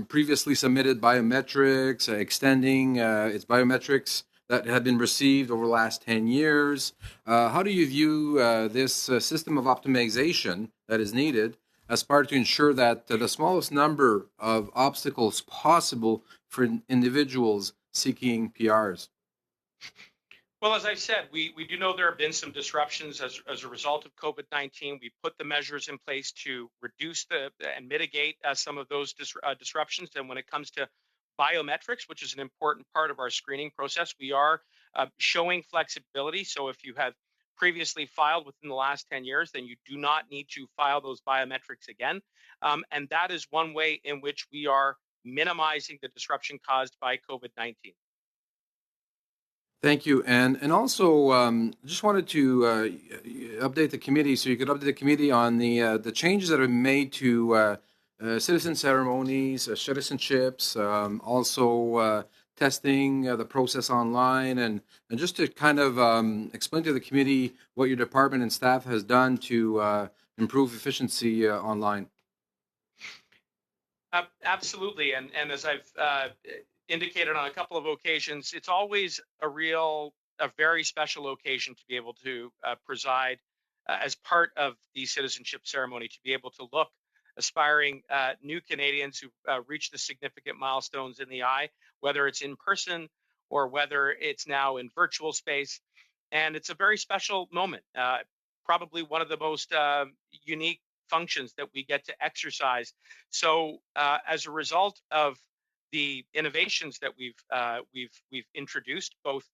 previously submitted biometrics, extending its biometrics that had been received over the last 10 years. How do you view this system of optimization that is needed as part to ensure that the smallest number of obstacles possible for individuals seeking PRs? Well, as I said, we do know there have been some disruptions as a result of COVID-19. We put the measures in place to reduce and mitigate some of those disruptions. And when it comes to biometrics, which is an important part of our screening process, we are showing flexibility. So if you have previously filed within the last 10 years, then you do not need to file those biometrics again. And that is one way in which we are minimizing the disruption caused by COVID-19. Thank you. And also, just wanted to update the committee, so you could update the committee on the changes that are made to citizen ceremonies, citizenships, also testing the process online, and just to kind of explain to the committee what your department and staff has done to improve efficiency online. Absolutely. And as I've indicated on a couple of occasions, it's always a very special occasion to be able to preside as part of the citizenship ceremony, to be able to look aspiring new Canadians who've reached the significant milestones in the eye, whether it's in person or whether it's now in virtual space. And it's a very special moment, probably one of the most unique functions that we get to exercise. So as a result of the innovations that we've introduced, both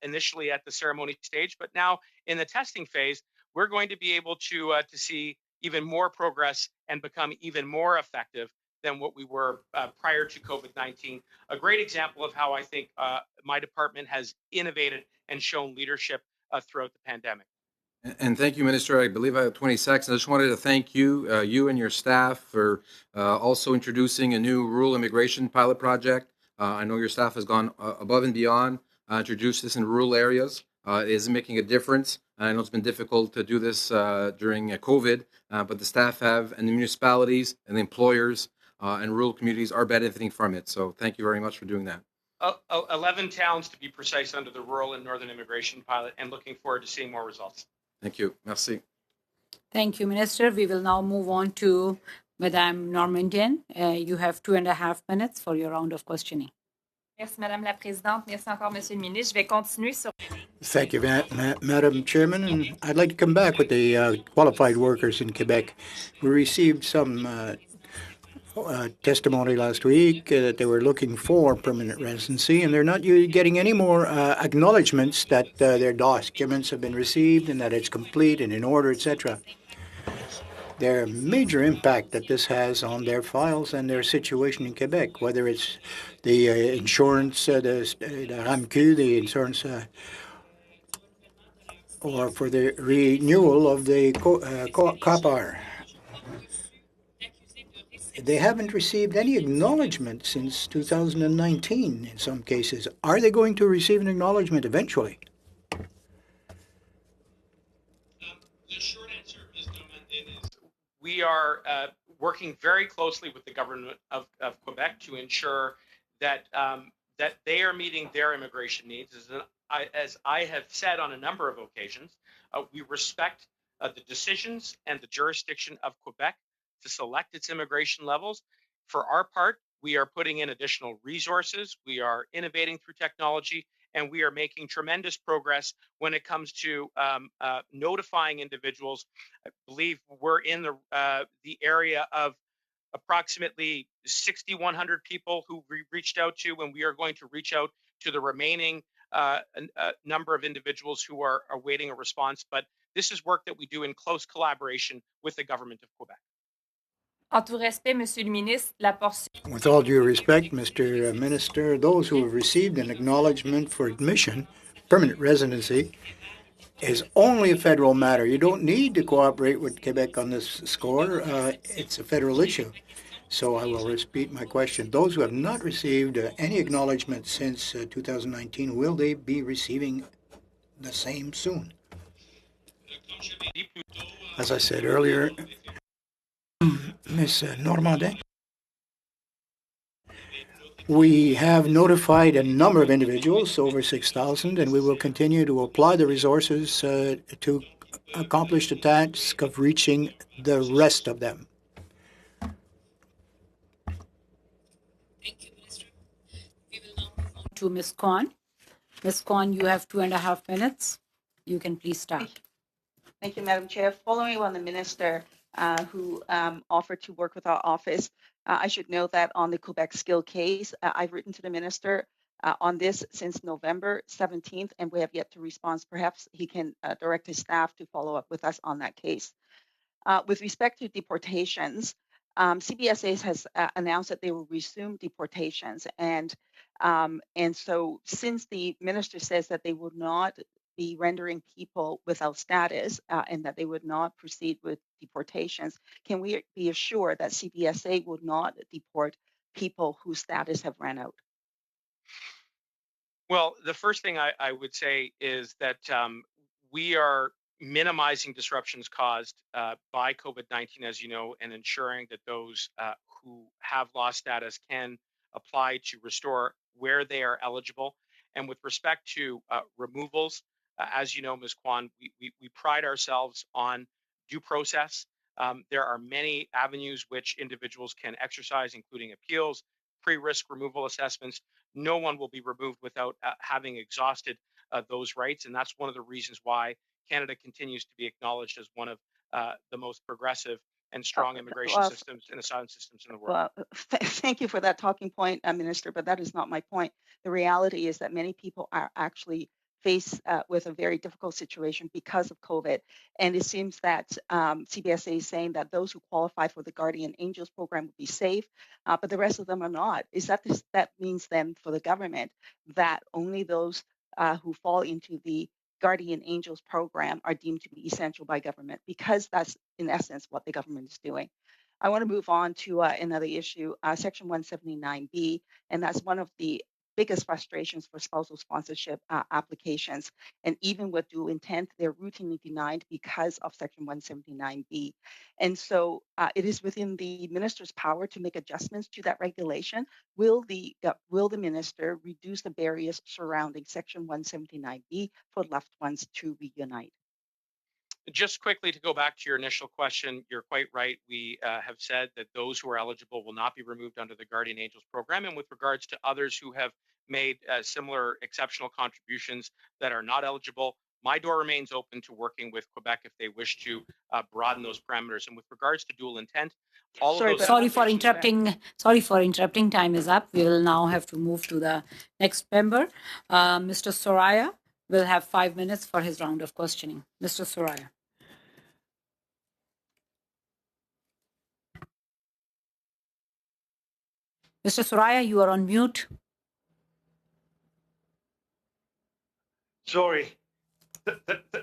initially at the ceremony stage, but now in the testing phase, we're going to be able to see even more progress and become even more effective than what we were prior to COVID-19. A great example of how I think my department has innovated and shown leadership throughout the pandemic. And thank you, Minister. I believe I have 20 seconds. I just wanted to thank you, you and your staff, for also introducing a new rural immigration pilot project. I know your staff has gone above and beyond, introduced this in rural areas. It is making a difference. I know it's been difficult to do this during COVID, but the staff have, and the municipalities and the employers and rural communities are benefiting from it. So thank you very much for doing that. 11 towns, to be precise, under the rural and northern immigration pilot, and looking forward to seeing more results. Thank you. Merci. Thank you, Minister. We will now move on to Madame Normandian. You have 2.5 minutes for your round of questioning. Merci, Madame la Présidente. Merci encore, Monsieur le Ministre. Je vais continuer sur... Thank you, Madam Chairman. And I'd like to come back with the qualified workers in Quebec. We received some testimony last week that they were looking for permanent residency, and they're not getting any more acknowledgments that their documents have been received and that it's complete and in order, etc. Their major impact that this has on their files and their situation in Quebec, whether it's the insurance, the RAMQ, the insurance, or for the renewal of the COPAR. They haven't received any acknowledgement since 2019 in some cases. Are they going to receive an acknowledgement eventually? The short answer, Ms. Normandian, is we are working very closely with the government of Quebec to ensure that that they are meeting their immigration needs. As I have said on a number of occasions, we respect the decisions and the jurisdiction of Quebec to select its immigration levels. For our part, we are putting in additional resources, we are innovating through technology, and we are making tremendous progress when it comes to notifying individuals. I believe we're in the area of approximately 6,100 people who we reached out to, and we are going to reach out to the remaining number of individuals who are awaiting a response. But this is work that we do in close collaboration with the government of Quebec. En tout respect, Monsieur le Ministre, la portion... With all due respect, Mr. Minister, those who have received an acknowledgement for admission, permanent residency, is only a federal matter. You don't need to cooperate with Quebec on this score. It's a federal issue. So I will repeat my question. Those who have not received any acknowledgement since 2019, will they be receiving the same soon? As I said earlier, Ms. Normandin. We have notified a number of individuals, over 6,000, and we will continue to apply the resources to accomplish the task of reaching the rest of them. To Ms. Kwan. Ms. Kwan, you have 2.5 minutes. You can please start. Thank you, Madam Chair. Following on the minister who offered to work with our office, I should note that on the Quebec skill case, I've written to the minister on this since November 17th, and we have yet to respond. Perhaps he can direct his staff to follow up with us on that case. With respect to deportations, CBSA has announced that they will resume deportations, and so since the minister says that they will not be rendering people without status and that they would not proceed with deportations, can we be assured that CBSA will not deport people whose status have run out? Well, the first thing I would say is that we are minimizing disruptions caused by COVID-19, as you know, and ensuring that those who have lost status can apply to restore where they are eligible. And with respect to removals, as you know, Ms. Kwan, we pride ourselves on due process. There are many avenues which individuals can exercise, including appeals, pre-risk removal assessments. No one will be removed without having exhausted those rights. And that's one of the reasons why Canada continues to be acknowledged as one of the most progressive and strong immigration systems and asylum systems in the world. Well, thank you for that talking point, Minister, but that is not my point. The reality is that many people are actually faced with a very difficult situation because of COVID. And it seems that CBSA is saying that those who qualify for the Guardian Angels program will be safe, but the rest of them are not. Is that that means then for the government that only those who fall into the Guardian Angels program are deemed to be essential by government, because that's in essence what the government is doing. I want to move on to another issue, Section 179B, and that's one of the biggest frustrations for spousal sponsorship applications. And even with dual intent, they're routinely denied because of Section 179B. And so it is within the minister's power to make adjustments to that regulation. Will the minister reduce the barriers surrounding Section 179B for loved ones to reunite? Just quickly to go back to your initial question, you're quite right. We have said that those who are eligible will not be removed under the Guardian Angels program. And with regards to others who have made similar exceptional contributions that are not eligible, my door remains open to working with Quebec if they wish to broaden those parameters. And with regards to dual intent, all of those. Sorry for interrupting. Sorry for interrupting. Time is up. We will now have to move to the next member. Mr. Soraya will have 5 minutes for his round of questioning. Mr. Soraya. Mr. Soraya, you are on mute. Sorry.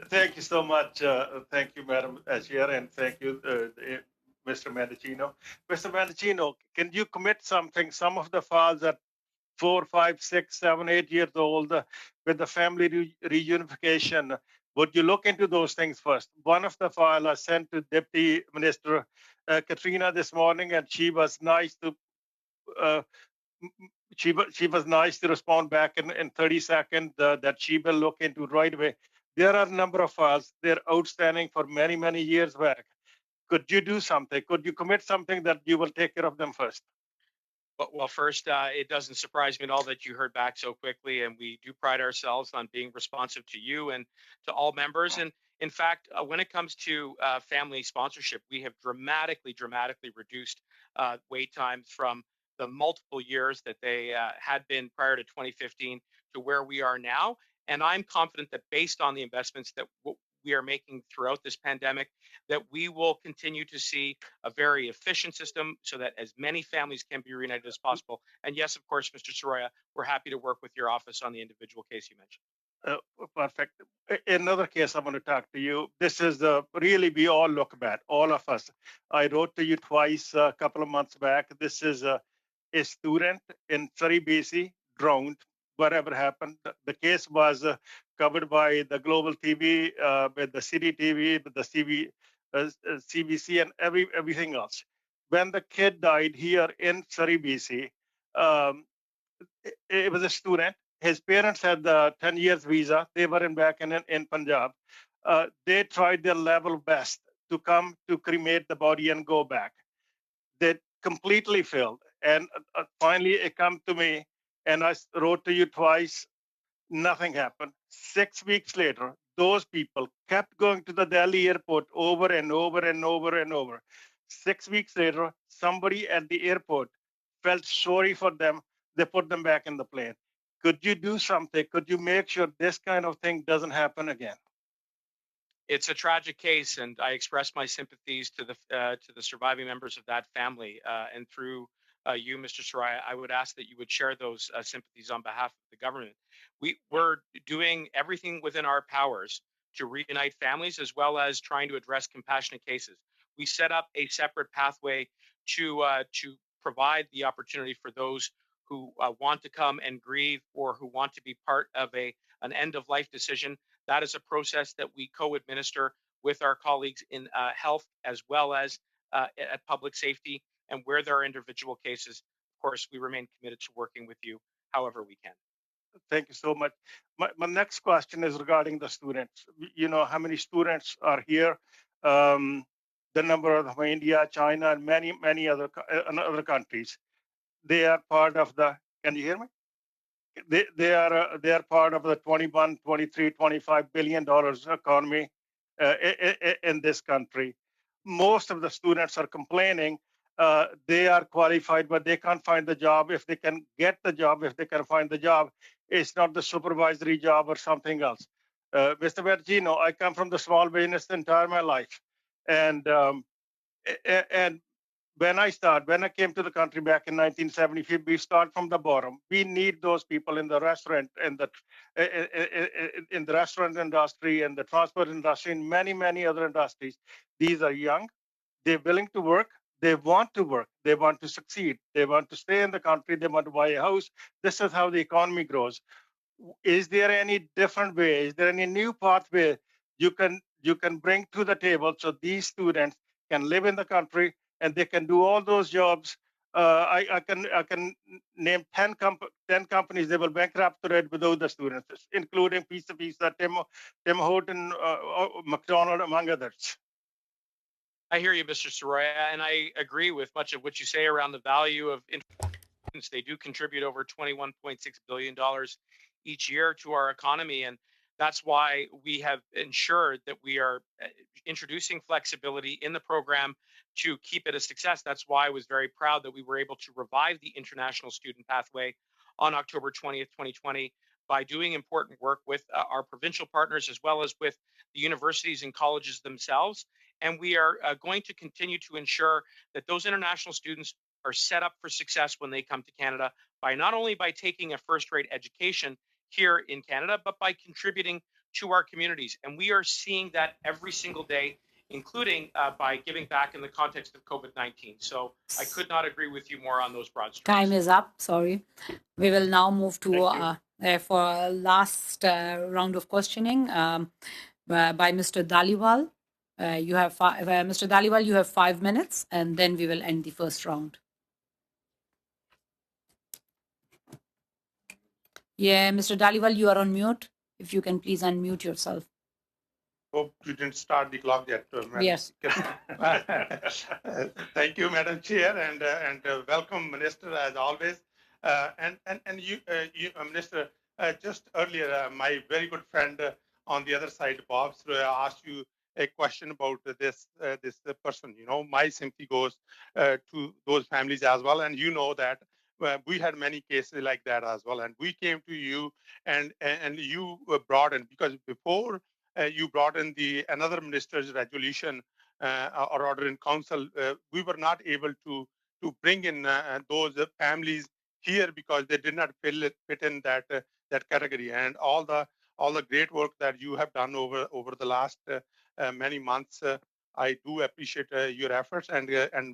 Thank you so much. Thank you, Madam Chair, and thank you, Mr. Mendicino. Mr. Mendicino, can you commit something? Some of the files are 4, 5, 6, 7, 8 years old with the family reunification. Would you look into those things first? One of the files I sent to Deputy Minister Katrina this morning, and she was nice to she was nice to respond back in 30 seconds that she will look into right away. There are a number of files. They're outstanding for many, many years back. Could you do something? Could you commit something that you will take care of them first? Well, first, it doesn't surprise me at all that you heard back so quickly, and we do pride ourselves on being responsive to you and to all members. And in fact, when it comes to family sponsorship, we have dramatically reduced wait times from the multiple years that they had been prior to 2015 to where we are now. And I'm confident that based on the investments that we are making throughout this pandemic, that we will continue to see a very efficient system so that as many families can be reunited as possible. And yes, of course, Mr. Soraya, we're happy to work with your office on the individual case you mentioned. Perfect. Another case I want to talk to you. This is really we all look bad, all of us. I wrote to you twice a couple of months back. This is a student in Surrey, BC, drowned. Whatever happened, the case was covered by the global TV, with the city TV, with the CBC, and everything else. When the kid died here in Surrey, BC, it was a student. His parents had the 10 years visa. They were back in Punjab. They tried their level best to come to cremate the body and go back. They completely failed. And finally, it come to me, and I wrote to you twice. Nothing happened. 6 weeks later, those people kept going to the Delhi airport over and over and over and over. 6 weeks later, somebody at the airport felt sorry for them. They put them back in the plane. Could you do something? Could you make sure this kind of thing doesn't happen again? It's a tragic case, and I express my sympathies to the surviving members of that family. And through you, Mr. Soraya, I would ask that you would share those sympathies on behalf of the government. We're doing everything within our powers to reunite families, as well as trying to address compassionate cases. We set up a separate pathway to provide the opportunity for those who want to come and grieve, or who want to be part of an end of life decision. That is a process that we co-administer with our colleagues in health, as well as at public safety. And where there are individual cases, of course, we remain committed to working with you however we can. Thank you so much. My next question is regarding the students. You know, how many students are here? The number of India, China, and many other countries. They are part of the, can you hear me? They are part of the 21, 23, 25 billion dollars economy in this country. Most of the students are complaining they are qualified, but they can't find the job. If they can get the job, if they can find the job, it's not the supervisory job or something else. Mr. Bergino, I come from the small business entire my life, and when I came to the country back in 1970, we start from the bottom. We need those people in the restaurant and in the restaurant industry and the transport industry and many other industries. These are young. They're willing to work. They want to work. They want to succeed. They want to stay in the country. They want to buy a house. This is how the economy grows. Is there any different way? Is there any new pathway you can bring to the table so these students can live in the country and they can do all those jobs? I can name 10 companies they will bankrupt without the students, including Pizza, Tim Horton, McDonald, among others. I hear you, Mr. Soraya, and I agree with much of what you say around the value of students. They do contribute over $21.6 billion each year to our economy, and that's why we have ensured that we are introducing flexibility in the program to keep it a success. That's why I was very proud that we were able to revive the International Student Pathway on October 20th, 2020, by doing important work with our provincial partners, as well as with the universities and colleges themselves. And we are going to continue to ensure that those international students are set up for success when they come to Canada by not only by taking a first-rate education here in Canada, but by contributing to our communities. And we are seeing that every single day, including by giving back in the context of COVID-19. So I could not agree with you more on those broad strokes. Time is up. Sorry. We will now move to for a last round of questioning by Mr. Dhaliwal. You have Mr. Dhaliwal, you have 5 minutes, and then we will end the first round. Yeah, Mr. Dhaliwal, you are on mute. If you can please unmute yourself. Hope you didn't start the clock yet. Yes. Thank you, Madam Chair, and welcome, Minister, as always. And you, Minister, just earlier, my very good friend on the other side, Bob, asked you a question about this person. You know, my sympathy goes to those families as well, and you know that we had many cases like that as well. And we came to you, and you brought in, because before you brought in another minister's resolution or order in council, we were not able to bring in those families here because they did not fit in that category. And all the great work that you have done over the last many months, I do appreciate your efforts and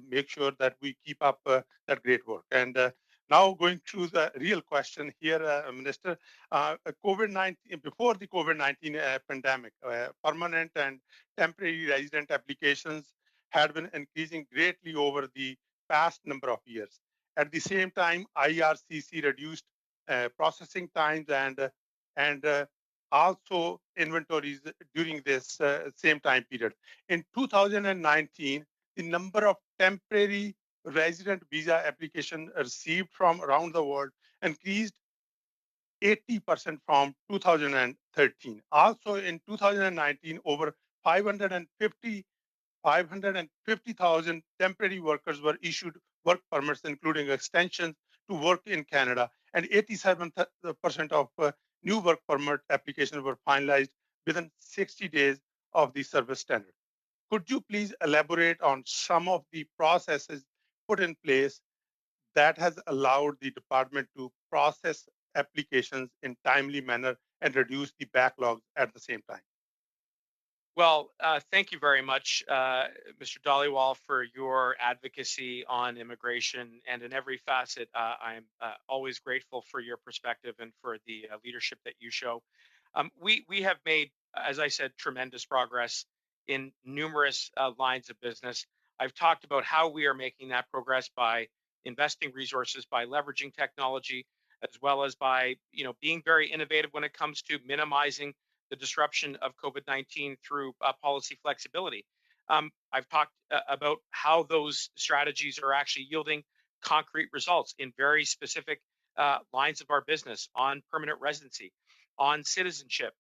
make sure that we keep up that great work. And now going to the real question here, Minister, COVID-19, before the COVID-19 pandemic, permanent and temporary resident applications had been increasing greatly over the past number of years. At the same time, IRCC reduced processing times, and also inventories during this same time period. In 2019, the number of temporary resident visa applications received from around the world increased 80% from 2013. Also in 2019, over 550,000 temporary workers were issued work permits, including extensions to work in Canada, and 87% of new work permit applications were finalized within 60 days of the service standard. Could you please elaborate on some of the processes put in place that has allowed the department to process applications in timely manner and reduce the backlogs at the same time? Well, thank you very much, Mr. Dhaliwal, for your advocacy on immigration. And in every facet, I'm always grateful for your perspective and for the leadership that you show. We have made, as I said, tremendous progress in numerous lines of business. I've talked about how we are making that progress by investing resources, by leveraging technology, as well as by being very innovative when it comes to minimizing the disruption of COVID-19 through policy flexibility. I've talked about how those strategies are actually yielding concrete results in very specific lines of our business, on permanent residency, on citizenship.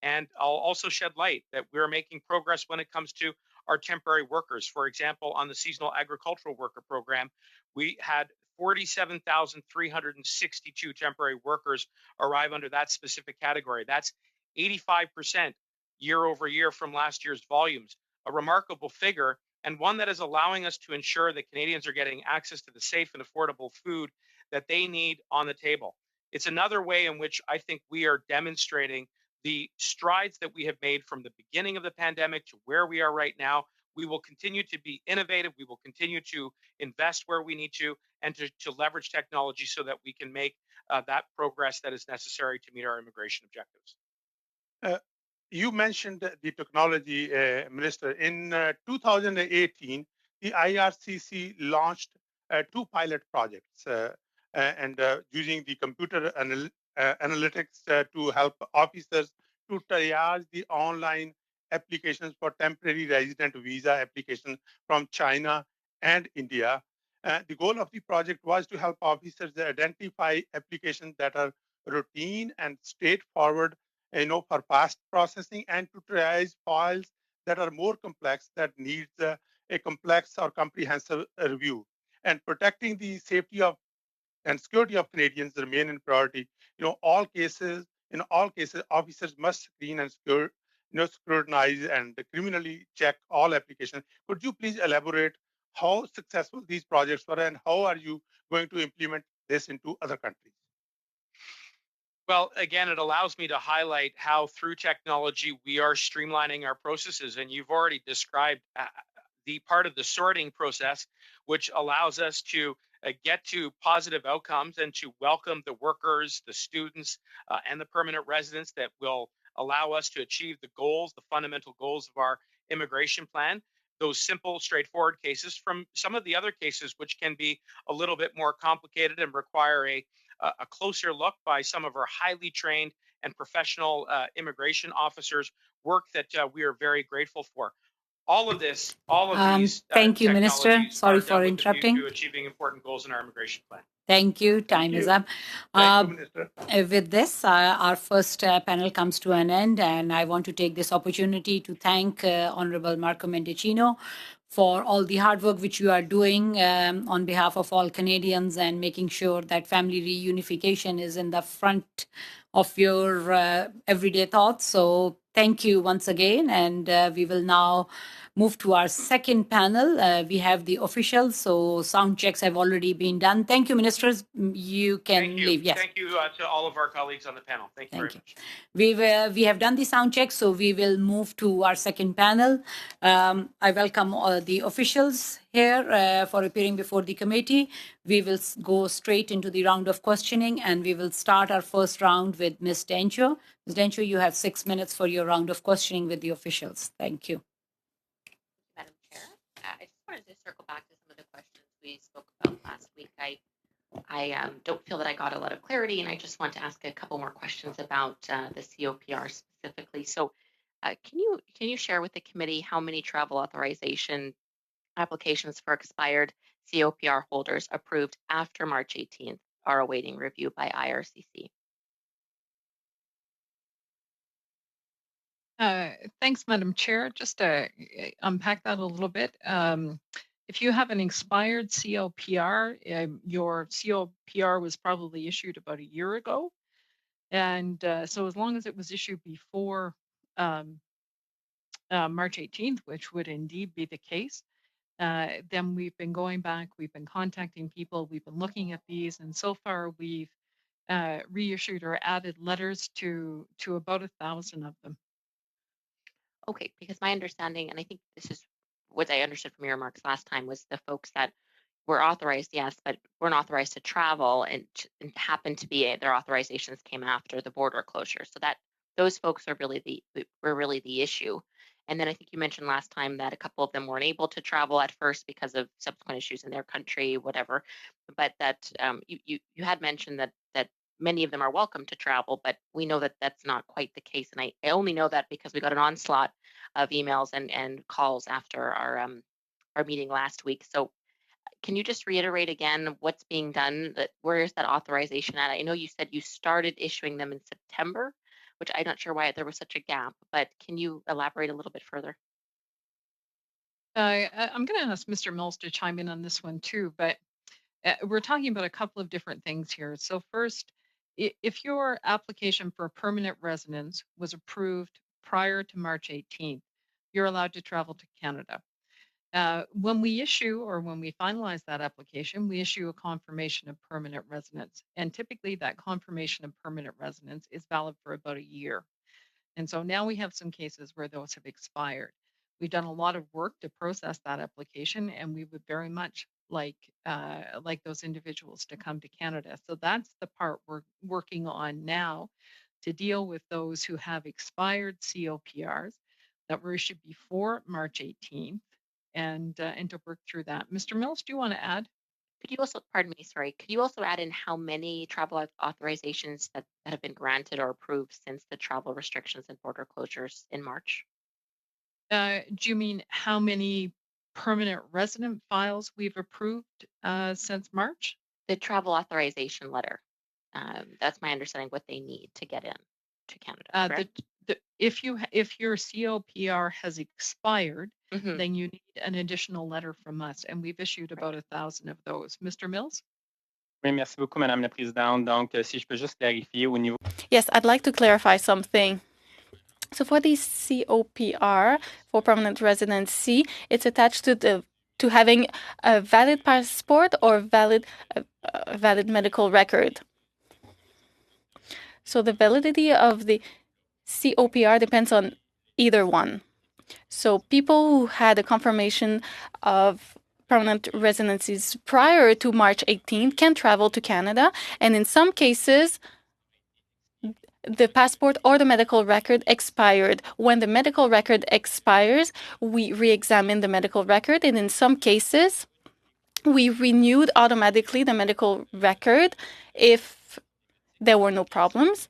And I'll also shed light that we're making progress when it comes to our temporary workers. For example, on the seasonal agricultural worker program, we had 47,362 temporary workers arrive under that specific category. That's 85% year over year from last year's volumes, a remarkable figure, and one that is allowing us to ensure that Canadians are getting access to the safe and affordable food that they need on the table. It's another way in which I think we are demonstrating the strides that we have made from the beginning of the pandemic to where we are right now. We will continue to be innovative. We will continue to invest where we need to, and to leverage technology so that we can make that progress that is necessary to meet our immigration objectives. You mentioned the technology, Minister. In 2018, the IRCC launched 2 pilot projects and using the computer analytics to help officers to triage the online applications for temporary resident visa applications from China and India. The goal of the project was to help officers identify applications that are routine and straightforward, for fast processing, and to triage files that are more complex, that needs a complex or comprehensive review. And protecting the safety of and security of Canadians remain in priority. In all cases, officers must screen and scrutinize and criminally check all applications. Could you please elaborate how successful these projects were, and how are you going to implement this into other countries? Well, again, it allows me to highlight how through technology we are streamlining our processes. And you've already described the part of the sorting process, which allows us to get to positive outcomes and to welcome the workers, the students, and the permanent residents that will allow us to achieve the goals, the fundamental goals of our immigration plan. Those simple, straightforward cases from some of the other cases, which can be a little bit more complicated and require a closer look by some of our highly trained and professional immigration officers, work that we are very grateful for. All of these thank you, Minister. Sorry for interrupting. To achieving important goals in our immigration plan. Thank you. Time is up. Thank you, Minister. With this, our first panel comes to an end, and I want to take this opportunity to thank Honorable Marco Mendicino for all the hard work which you are doing on behalf of all Canadians, and making sure that family reunification is in the front of your everyday thoughts. So thank you once again, and we will now move to our second panel. We have the officials, so sound checks have already been done. Thank you, ministers. You can leave. Yes. Thank you to all of our colleagues on the panel. Thank you very much. We have done the sound check, so we will move to our second panel. I welcome all the officials here for appearing before the committee. We will go straight into the round of questioning, and we will start our first round with Ms. Dencho. Ms. Dencho, you have 6 minutes for your round of questioning with the officials. Thank you. Madam Chair, I just wanted to circle back to some of the questions we spoke about last week. I I don't feel that I got a lot of clarity, and I just want to ask a couple more questions about the COPR specifically. So, can you share with the committee how many travel authorization applications for expired COPR holders approved after March 18th are awaiting review by IRCC? Thanks, Madam Chair. Just to unpack that a little bit, if you have an expired COPR, your COPR was probably issued about a year ago. And so as long as it was issued before March 18th, which would indeed be the case, then we've been going back, we've been contacting people, we've been looking at these, and so far we've reissued or added letters to about 1,000 of them. Okay, because my understanding, and I think this is what I understood from your remarks last time, was the folks that were authorized, yes, but weren't authorized to travel, and happened to be their authorizations came after the border closure. So that those folks are really were really the issue. And then I think you mentioned last time that a couple of them weren't able to travel at first because of subsequent issues in their country, whatever. But that you had mentioned that many of them are welcome to travel, but we know that that's not quite the case. And I only know that because we got an onslaught of emails and calls after our meeting last week. So can you just reiterate again what's being done? Where is that authorization at? I know you said you started issuing them in September, which I'm not sure why there was such a gap, but can you elaborate a little bit further? I'm going to ask Mr. Mills to chime in on this one too, but we're talking about a couple of different things here. So first, if your application for permanent residence was approved prior to March 18th, you're allowed to travel to Canada. When we issue or when we finalize that application, we issue a confirmation of permanent residence. And typically that confirmation of permanent residence is valid for about a year. And so now we have some cases where those have expired. We've done a lot of work to process that application, and we would very much like those individuals to come to Canada. So that's the part we're working on now, to deal with those who have expired COPRs that were issued before March 18th, and to work through that. Mr. Mills, do you want to add? Could you also, pardon me, sorry, could you also add in how many travel authorizations that have been granted or approved since the travel restrictions and border closures in March? Do you mean how many permanent resident files we've approved since March? The travel authorization letter. That's my understanding what they need to get in to Canada, correct? If your COPR has expired, Mhm. then you need an additional letter from us, and we've issued about 1,000 of those. Mr. Mills? Oui, merci beaucoup, Madame la Présidente. Donc, si je peux juste clarifier au niveau. Yes, I'd like to clarify something. So for the COPR, for permanent residency, it's attached to having a valid passport or valid medical record. So the validity of the COPR depends on either one. So people who had a confirmation of permanent residencies prior to March 18th can travel to Canada, and in some cases, the passport or the medical record expired. When the medical record expires, we re-examine the medical record, and in some cases, we renewed automatically the medical record if there were no problems.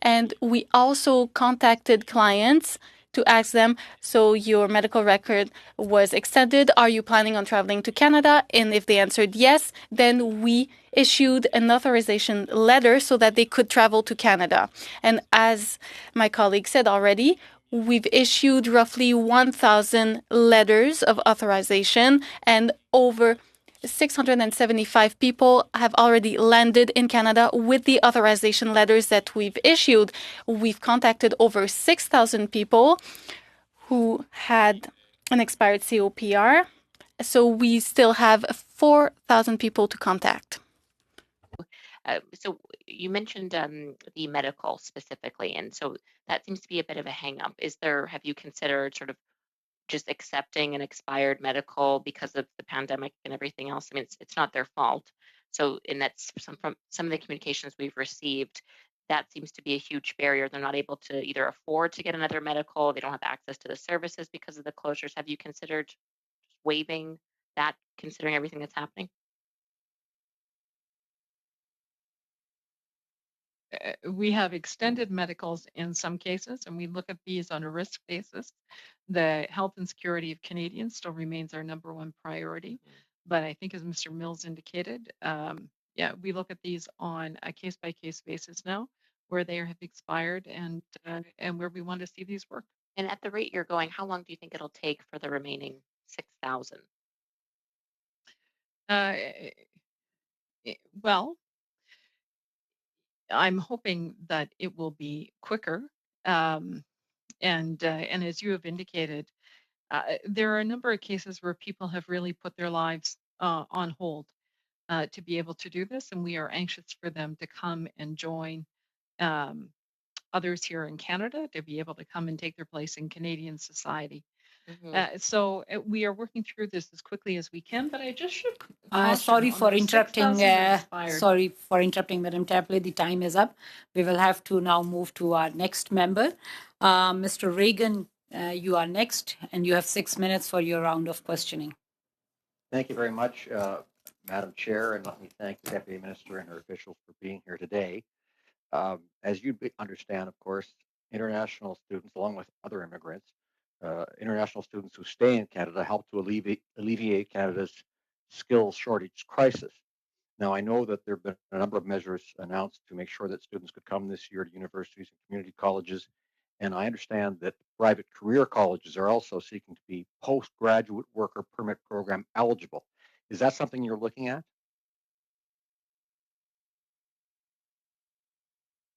And we also contacted clients to ask them, so your medical record was extended. Are you planning on traveling to Canada? And if they answered yes, then we issued an authorization letter so that they could travel to Canada. And as my colleague said already, we've issued roughly 1,000 letters of authorization, and over 675 people have already landed in Canada with the authorization letters that we've issued. We've contacted over 6,000 people who had an expired COPR. So we still have 4,000 people to contact. So you mentioned the medical specifically, and so that seems to be a bit of a hang up. Have you considered sort of just accepting an expired medical because of the pandemic and everything else? I mean, it's not their fault. So, and that's from some of the communications we've received, that seems to be a huge barrier. They're not able to either afford to get another medical, they don't have access to the services because of the closures. Have you considered waiving that, considering everything that's happening? we have extended medicals in some cases, and we look at these on a risk basis. The health and security of Canadians still remains our number one priority. But I think, as Mr. Mills indicated, yeah, we look at these on a case by case basis now, where they have expired and where we want to see these work. And at the rate you're going, how long do you think it'll take for the remaining 6,000? Well, I'm hoping that it will be quicker. And as you have indicated, there are a number of cases where people have really put their lives on hold to be able to do this, and we are anxious for them to come and join um, others here in Canada to be able to come and take their place in Canadian society. So we are working through this as quickly as we can, but I just should caution Sorry on for those interrupting. 6,000 that expired. Sorry for interrupting, Madam Tapley. The time is up. We will have to now move to our next member. Mr. Reagan, you are next, and you have 6 minutes for your round of questioning. Thank you very much, Madam Chair, and let me thank the Deputy Minister and her officials for being here today. As you understand, of course, international students, along with other immigrants, international students who stay in Canada help to alleviate Canada's skills shortage crisis. Now, I know that there have been a number of measures announced to make sure that students could come this year to universities and community colleges. And I understand that private career colleges are also seeking to be postgraduate worker permit program eligible. Is that something you're looking at?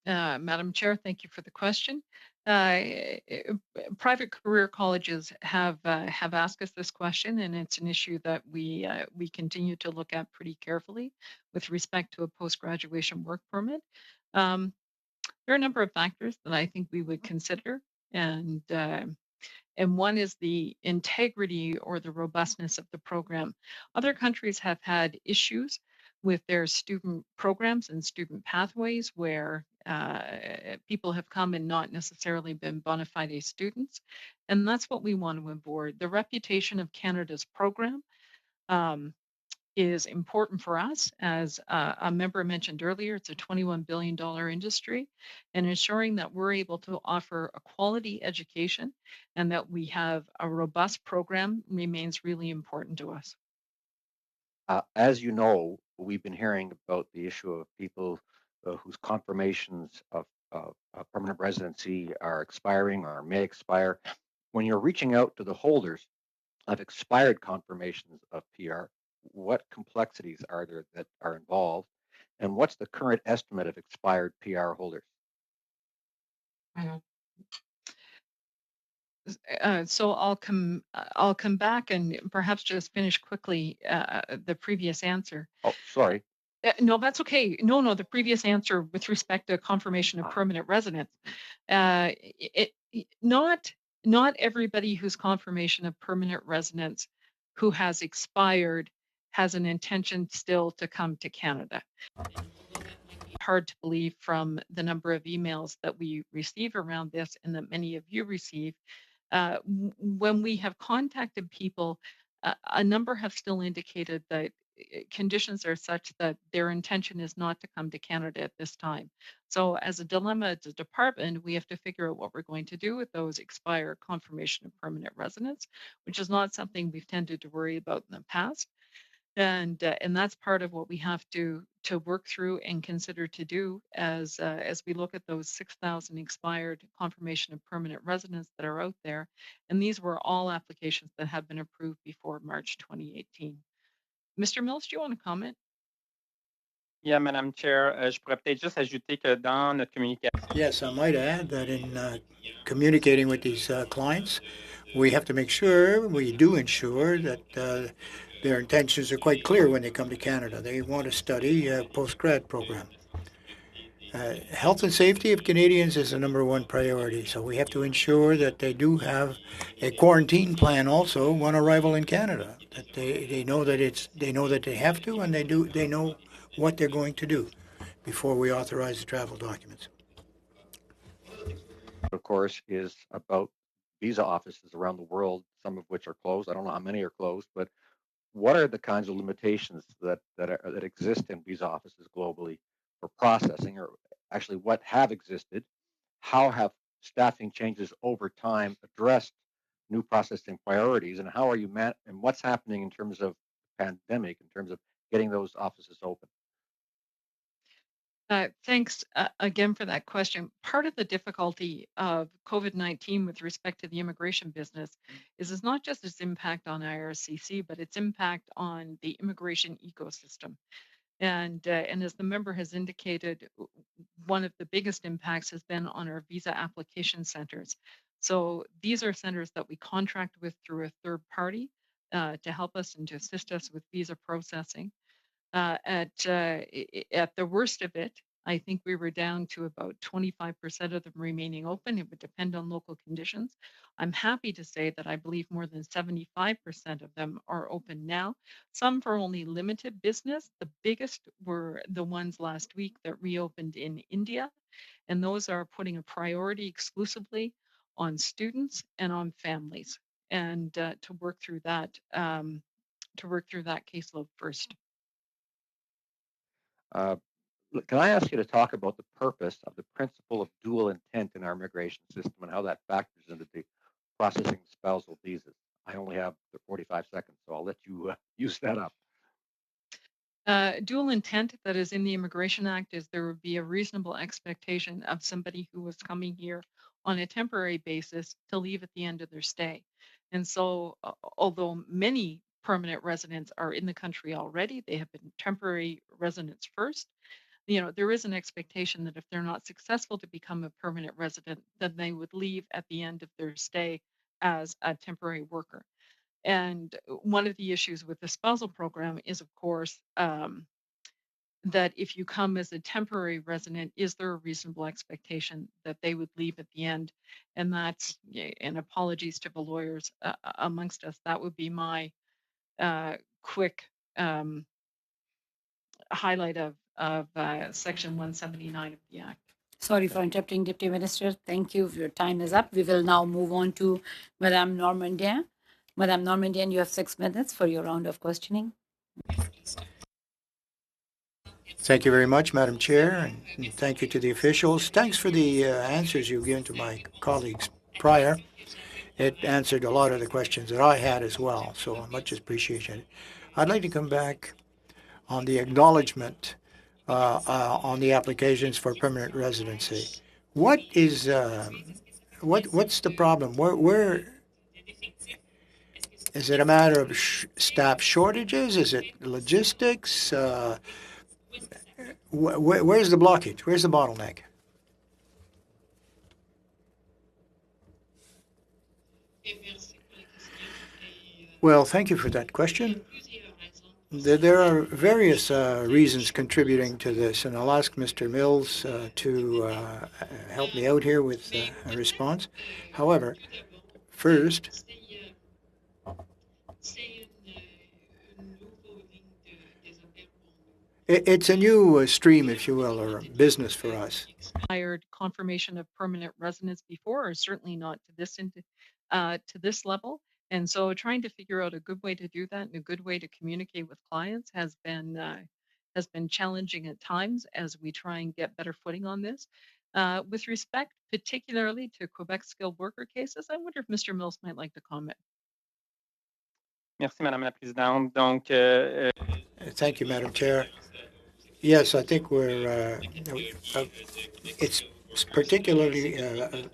Madam Chair, thank you for the question. Private career colleges have asked us this question, and it's an issue that we continue to look at pretty carefully with respect to a post-graduation work permit. There are a number of factors that I think we would consider, and one is the integrity or the robustness of the program. Other countries have had issues with their student programs and student pathways where people have come and not necessarily been bona fide students. And that's what we want to avoid. The reputation of Canada's program is important for us. As a member mentioned earlier, it's a $21 billion industry, and ensuring that we're able to offer a quality education and that we have a robust program remains really important to us. As you know, we've been hearing about the issue of people whose confirmations of permanent residency are expiring or may expire. When you're reaching out to the holders of expired confirmations of PR, what complexities are there that are involved, and what's the current estimate of expired PR holders? So I'll come back and perhaps just finish quickly the previous answer. Oh, sorry. No, that's okay. No, the previous answer with respect to confirmation of permanent residence. Not everybody whose confirmation of permanent residence who has expired has an intention still to come to Canada. Hard to believe from the number of emails that we receive around this and that many of you receive. When we have contacted people, a number have still indicated that conditions are such that their intention is not to come to Canada at this time. So as a dilemma as a department, we have to figure out what we're going to do with those expired confirmation of permanent residence, which is not something we've tended to worry about in the past. And that's part of what we have to work through and consider to do as we look at those 6,000 expired confirmation of permanent residence that are out there. And these were all applications that have been approved before March 2018. Mr. Mills, do you want to comment? Yeah, Madam Chair, je pourrais peut-être juste ajouter que dans notre communication. Yes, I might add that in communicating with these clients, we have to make sure, we do ensure that their intentions are quite clear when they come to Canada. They want to study a post-grad program. Health and safety of Canadians is the number one priority, so we have to ensure that they do have a quarantine plan also on arrival in Canada. That they know that they have to, and they know what they're going to do before we authorize the travel documents. Of course, is about visa offices around the world, some of which are closed. I don't know how many are closed, but what are the kinds of limitations that exist in visa offices globally for processing, or actually what have existed, how have staffing changes over time addressed new processing priorities, and how are you and what's happening in terms of pandemic, in terms of getting those offices open? Thanks again for that question. Part of the difficulty of COVID-19 with respect to the immigration business is it's not just its impact on IRCC, but its impact on the immigration ecosystem. And as the member has indicated, one of the biggest impacts has been on our visa application centers. So these are centers that we contract with through a third party to help us and to assist us with visa processing. At the worst of it, I think we were down to about 25% of them remaining open. It would depend on local conditions. I'm happy to say that I believe more than 75% of them are open now. Some for only limited business. The biggest were the ones last week that reopened in India, and those are putting a priority exclusively on students and on families, and to work through that caseload first. Can I ask you to talk about the purpose of the principle of dual intent in our immigration system and how that factors into the processing spousal visas? I only have 45 seconds, so I'll let you use that up. Dual intent that is in the Immigration Act is there would be a reasonable expectation of somebody who was coming here on a temporary basis to leave at the end of their stay. And so, although many permanent residents are in the country already, they have been temporary residents first. There is an expectation that if they're not successful to become a permanent resident, then they would leave at the end of their stay as a temporary worker. And one of the issues with the spousal program is, of course, that if you come as a temporary resident, is there a reasonable expectation that they would leave at the end? And that's, and apologies to the lawyers amongst us, that would be my quick highlight of Section 179 of the Act. Sorry for interrupting, Deputy Minister. Thank you. Your time is up. We will now move on to Madame Normandin. Madame Normandin, you have 6 minutes for your round of questioning. Thank you very much, Madam Chair, and thank you to the officials. Thanks for the answers you've given to my colleagues prior. It answered a lot of the questions that I had as well, so much appreciated. I'd like to come back on the acknowledgement on the applications for permanent residency. What is what's the problem? Where is it a matter of staff shortages? Is it logistics? Where's the blockage? Where's the bottleneck? Well, thank you for that question. There are various reasons contributing to this, and I'll ask Mr. Mills to help me out here with a response. However, first, it's a new stream, if you will, or business for us. Hired confirmation of permanent residence before, or certainly not to this level. And so trying to figure out a good way to do that and a good way to communicate with clients has been challenging at times as we try and get better footing on this. With respect particularly to Quebec skilled worker cases, I wonder if Mr. Mills might like to comment. Merci, Madame la Présidente. Donc, Thank you, Madam Chair. Yes, I think it's particularly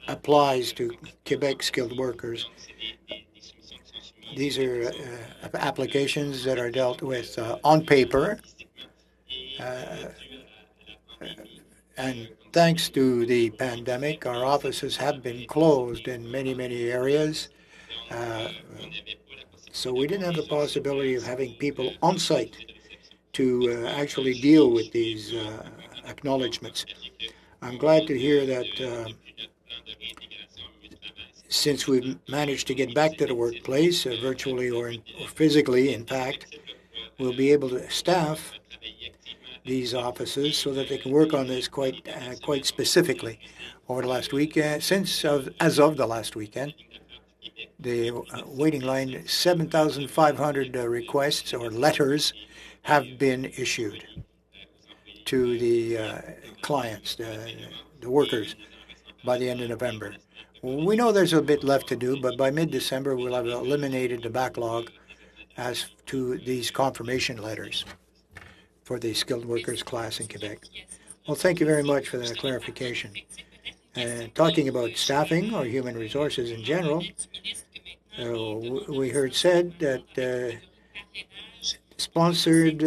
applies to Quebec skilled workers. These are applications that are dealt with on paper. And thanks to the pandemic, our offices have been closed in many, many areas. So we didn't have the possibility of having people on site to actually deal with these acknowledgements. I'm glad to hear that since we've managed to get back to the workplace, virtually or physically, in fact, we'll be able to staff these offices so that they can work on this quite specifically. Over the last week, as of the last weekend, the waiting line, 7,500 requests or letters have been issued to the clients, the workers, by the end of November. We know there's a bit left to do, but by mid-December, we'll have eliminated the backlog as to these confirmation letters for the skilled workers class in Quebec. Well, thank you very much for that clarification. And talking about staffing or human resources in general, we heard said that sponsored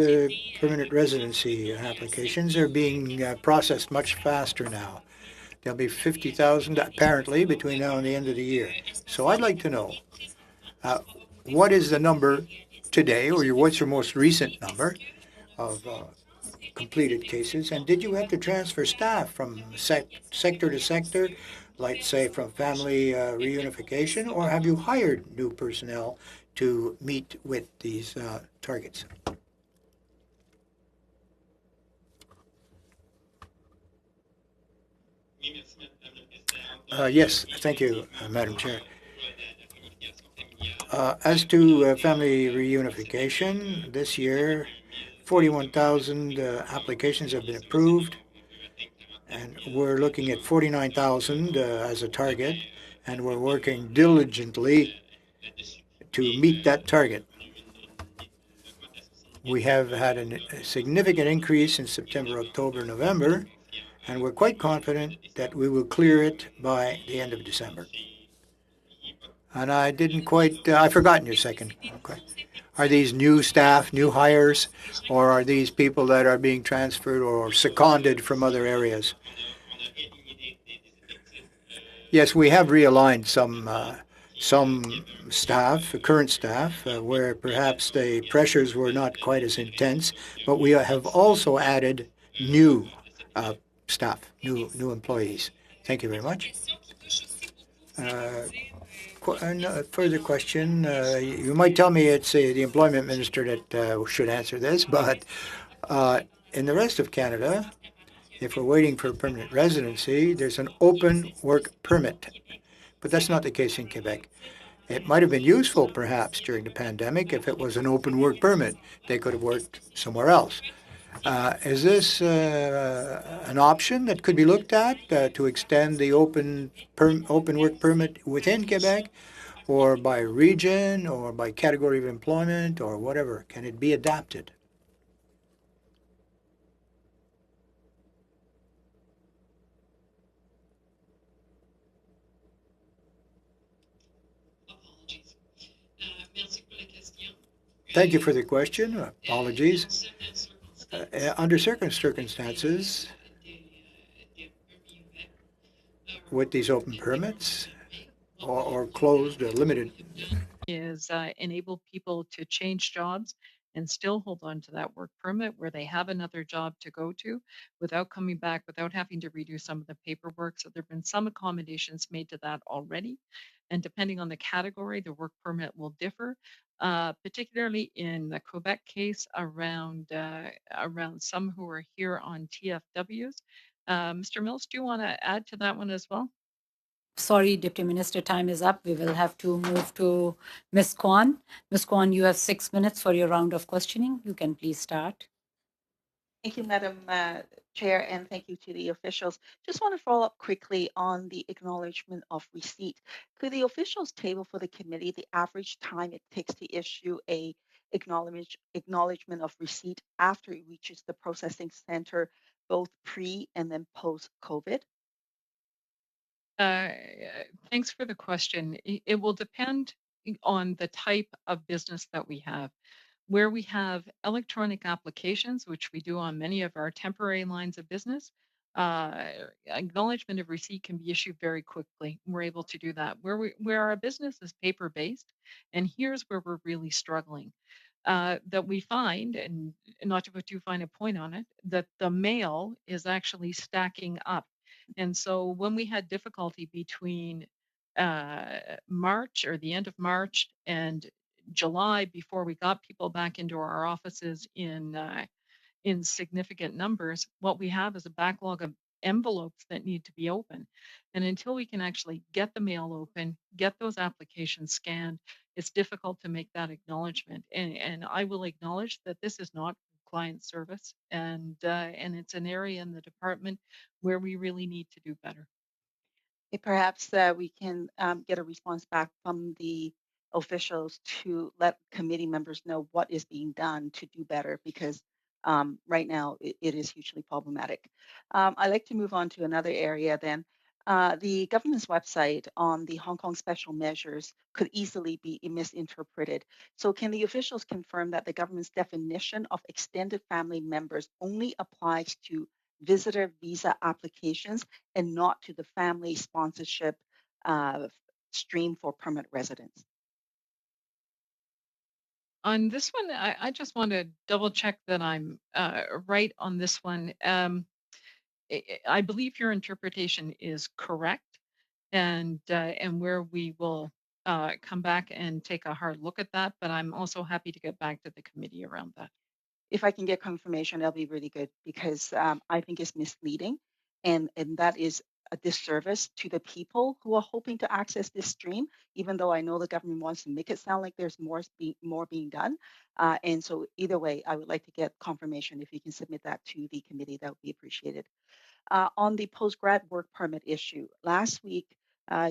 permanent residency applications are being processed much faster now. There'll be 50,000 apparently between now and the end of the year. So I'd like to know, what is the number today, or what's your most recent number of completed cases? And did you have to transfer staff from sector to sector, like say from family reunification, or have you hired new personnel to meet with these targets? Yes, thank you, Madam Chair. As to family reunification, this year, 41,000 applications have been approved, and we're looking at 49,000 as a target, and we're working diligently to meet that target. We have had a significant increase in September, October, November, and we're quite confident that we will clear it by the end of December. And I didn't quite, I've forgotten your second. Okay. Are these new staff, new hires, or are these people that are being transferred or seconded from other areas? Yes, we have realigned some staff, current staff, where perhaps the pressures were not quite as intense, but we have also added new staff, new employees. Thank you very much. A further question. You might tell me it's the employment minister that should answer this, but in the rest of Canada, if we're waiting for a permanent residency, there's an open work permit. But that's not the case in Quebec. It might have been useful, perhaps, during the pandemic if it was an open work permit. They could have worked somewhere else. Is this an option that could be looked at to extend the open work permit within Quebec, or by region, or by category of employment, or whatever? Can it be adapted? Thank you for the question. Apologies. Under certain circumstances, with these open permits or closed, limited. Is enable people to change jobs and still hold on to that work permit where they have another job to go to without coming back, without having to redo some of the paperwork. So there have been some accommodations made to that already. And depending on the category, the work permit will differ, particularly in the Quebec case around some who are here on TFWs. Mr. Mills, do you want to add to that one as well? Sorry, Deputy Minister, time is up. We will have to move to Ms. Kwan. Ms. Kwan, you have 6 minutes for your round of questioning. You can please start. Thank you, Madam Chair, and thank you to the officials. Just want to follow up quickly on the acknowledgement of receipt. Could the officials table for the committee the average time it takes to issue a acknowledgement of receipt after it reaches the processing center, both pre and then post-COVID? Thanks for the question. It will depend on the type of business that we have. Where we have electronic applications, which we do on many of our temporary lines of business, acknowledgement of receipt can be issued very quickly. We're able to do that. Where our business is paper-based, and here's where we're really struggling, that we find, and not to put too fine a point on it, that the mail is actually stacking up. And so when we had difficulty between March or the end of March and July, before we got people back into our offices in significant numbers, what we have is a backlog of envelopes that need to be open. And until we can actually get the mail open, get those applications scanned, it's difficult to make that acknowledgement. And I will acknowledge that this is not client service, and it's an area in the department where we really need to do better. Perhaps we can get a response back from the officials to let committee members know what is being done to do better, because right now it is hugely problematic. I'd like to move on to another area then. The government's website on the Hong Kong special measures could easily be misinterpreted. So can the officials confirm that the government's definition of extended family members only applies to visitor visa applications and not to the family sponsorship stream for permanent residents? On this one, I just want to double check that I'm right on this one. I believe your interpretation is correct, and where we will come back and take a hard look at that. But I'm also happy to get back to the committee around that. If I can get confirmation, that'll be really good, because I think it's misleading, and that is a disservice to the people who are hoping to access this stream. Even though I know the government wants to make it sound like there's more being done, and so either way, I would like to get confirmation. If you can submit that to the committee, that would be appreciated. On the post-grad work permit issue, last week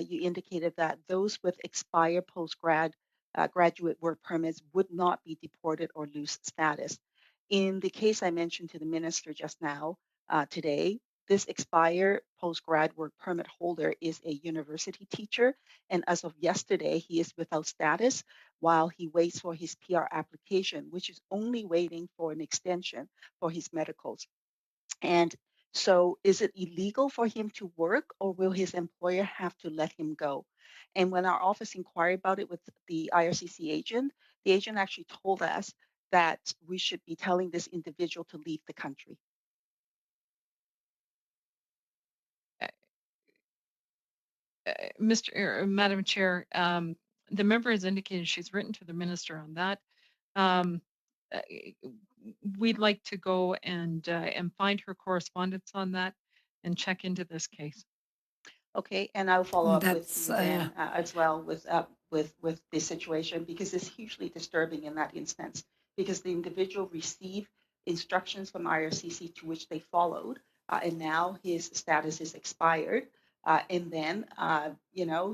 you indicated that those with expired post-grad graduate work permits would not be deported or lose status. In the case I mentioned to the minister just now, today, this expired post-grad work permit holder is a university teacher, and as of yesterday, he is without status while he waits for his PR application, which is only waiting for an extension for his medicals. And so is it illegal for him to work, or will his employer have to let him go? And when our office inquired about it with the IRCC agent, the agent actually told us that we should be telling this individual to leave the country. Madam Chair, the member has indicated she's written to the minister on that. Um, uh, we'd like to go and find her correspondence on that and check into this case. Okay, and I'll follow up with That's you then as well with the situation, because it's hugely disturbing in that instance, because the individual received instructions from IRCC to which they followed, and now his status is expired, and then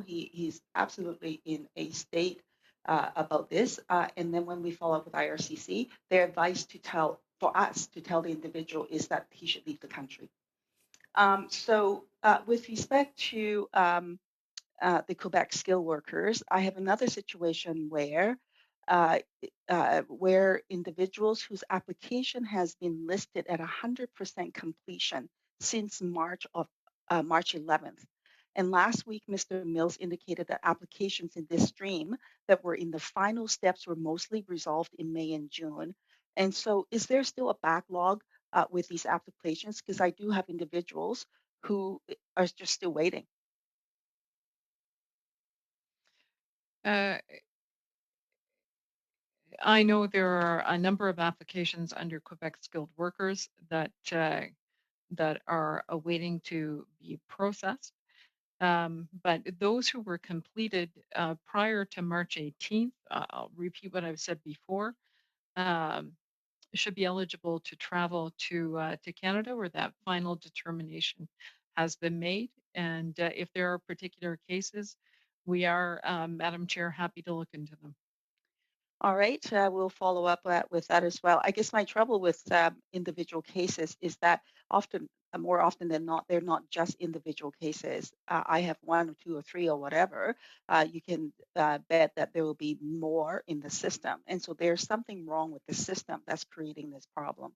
he's absolutely in a state about this, and then when we follow up with IRCC, their advice for us to tell the individual is that he should leave the country. So with respect to the Quebec skilled workers, I have another situation where individuals whose application has been listed at 100% completion since March 11th. And last week, Mr. Mills indicated that applications in this stream that were in the final steps were mostly resolved in May and June. And so is there still a backlog with these applications? Because I do have individuals who are just still waiting. I know there are a number of applications under Quebec skilled workers that are awaiting to be processed. But those who were completed prior to March 18th, I'll repeat what I've said before, should be eligible to travel to Canada, where that final determination has been made. And if there are particular cases, we are, Madam Chair, happy to look into them. All right, we'll follow up with that as well. I guess my trouble with individual cases is that more often than not, they're not just individual cases. I have one or two or three or whatever. You can bet that there will be more in the system. And so there's something wrong with the system that's creating this problem.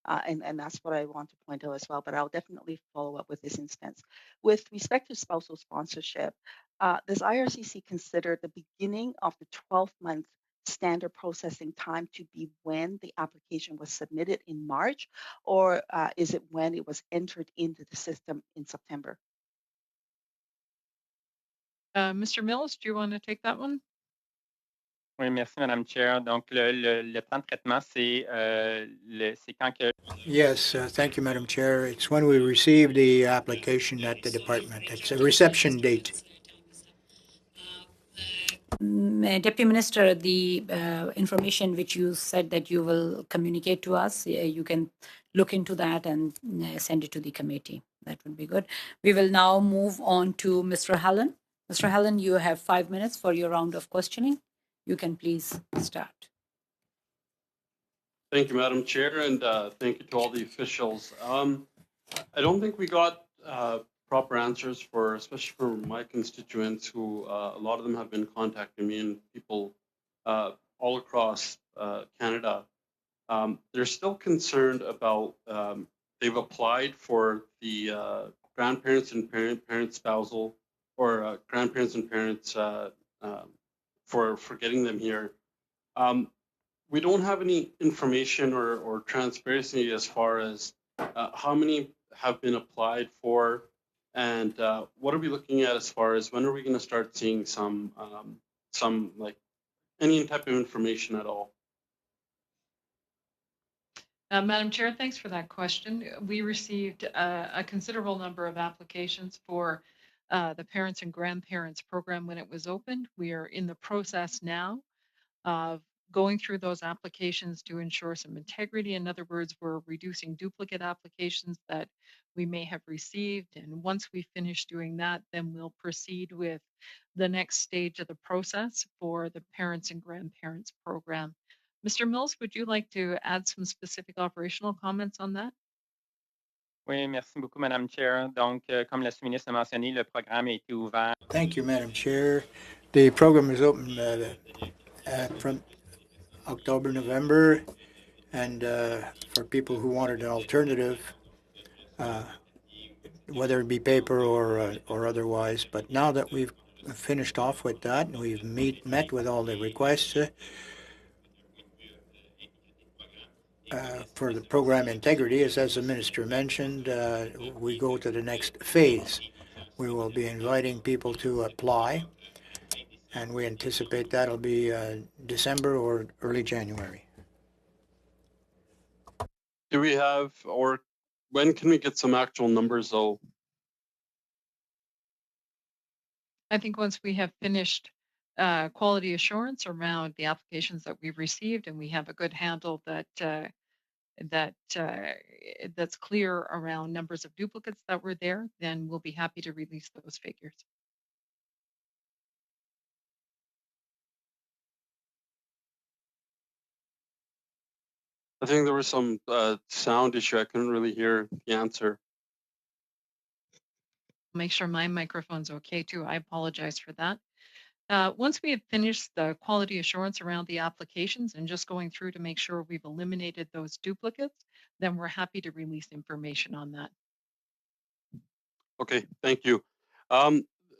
And that's what I want to point out as well, but I'll definitely follow up with this instance. With respect to spousal sponsorship, does IRCC consider the beginning of the 12-month standard processing time to be when the application was submitted in March, or is it when it was entered into the system in September? Mr. Mills, do you want to take that one? Oui, merci, Madame Chair. Donc, le temps de traitement, c'est quand que... Yes, thank you, Madam Chair. It's when we receive the application at the department. It's a reception date. Deputy Minister, the information which you said that you will communicate to us, you can look into that and send it to the committee. That would be good. We will now move on to Mr. Hallen. Mr. Hallen, you have 5 minutes for your round of questioning. You can please start. Thank you, Madam Chair, and thank you to all the officials. I don't think we got proper answers for, especially for my constituents, who a lot of them have been contacting me, and people all across Canada. They're still concerned about, they've applied for the grandparents and parent spousal, or grandparents and parents for getting them here. We don't have any information or transparency as far as how many have been applied for, and what are we looking at as far as when are we going to start seeing some like any type of information at all? Madam Chair, thanks for that question. We received a considerable number of applications for the Parents and Grandparents program when it was opened. We are in the process now of going through those applications to ensure some integrity. In other words, we're reducing duplicate applications that we may have received. And once we finish doing that, then we'll proceed with the next stage of the process for the Parents and Grandparents program. Mr. Mills, would you like to add some specific operational comments on that? Oui, merci beaucoup, Madame Chair. Donc, comme la sous-ministre a mentionné, le programme a été ouvert. Thank you, Madam Chair. The program is open from October, November, and for people who wanted an alternative, whether it be paper or otherwise. But now that we've finished off with that and we've met with all the requests for the program integrity, as the minister mentioned, we go to the next phase. We will be inviting people to apply, and we anticipate that'll be December or early January. Do we have, or when can we get some actual numbers though? I think once we have finished quality assurance around the applications that we've received, and we have a good handle that that's clear around numbers of duplicates that were there, then we'll be happy to release those figures. I think there was some sound issue. I couldn't really hear the answer. Make sure my microphone's okay too. I apologize for that. Once we have finished the quality assurance around the applications and just going through to make sure we've eliminated those duplicates, then we're happy to release information on that. Okay, thank you.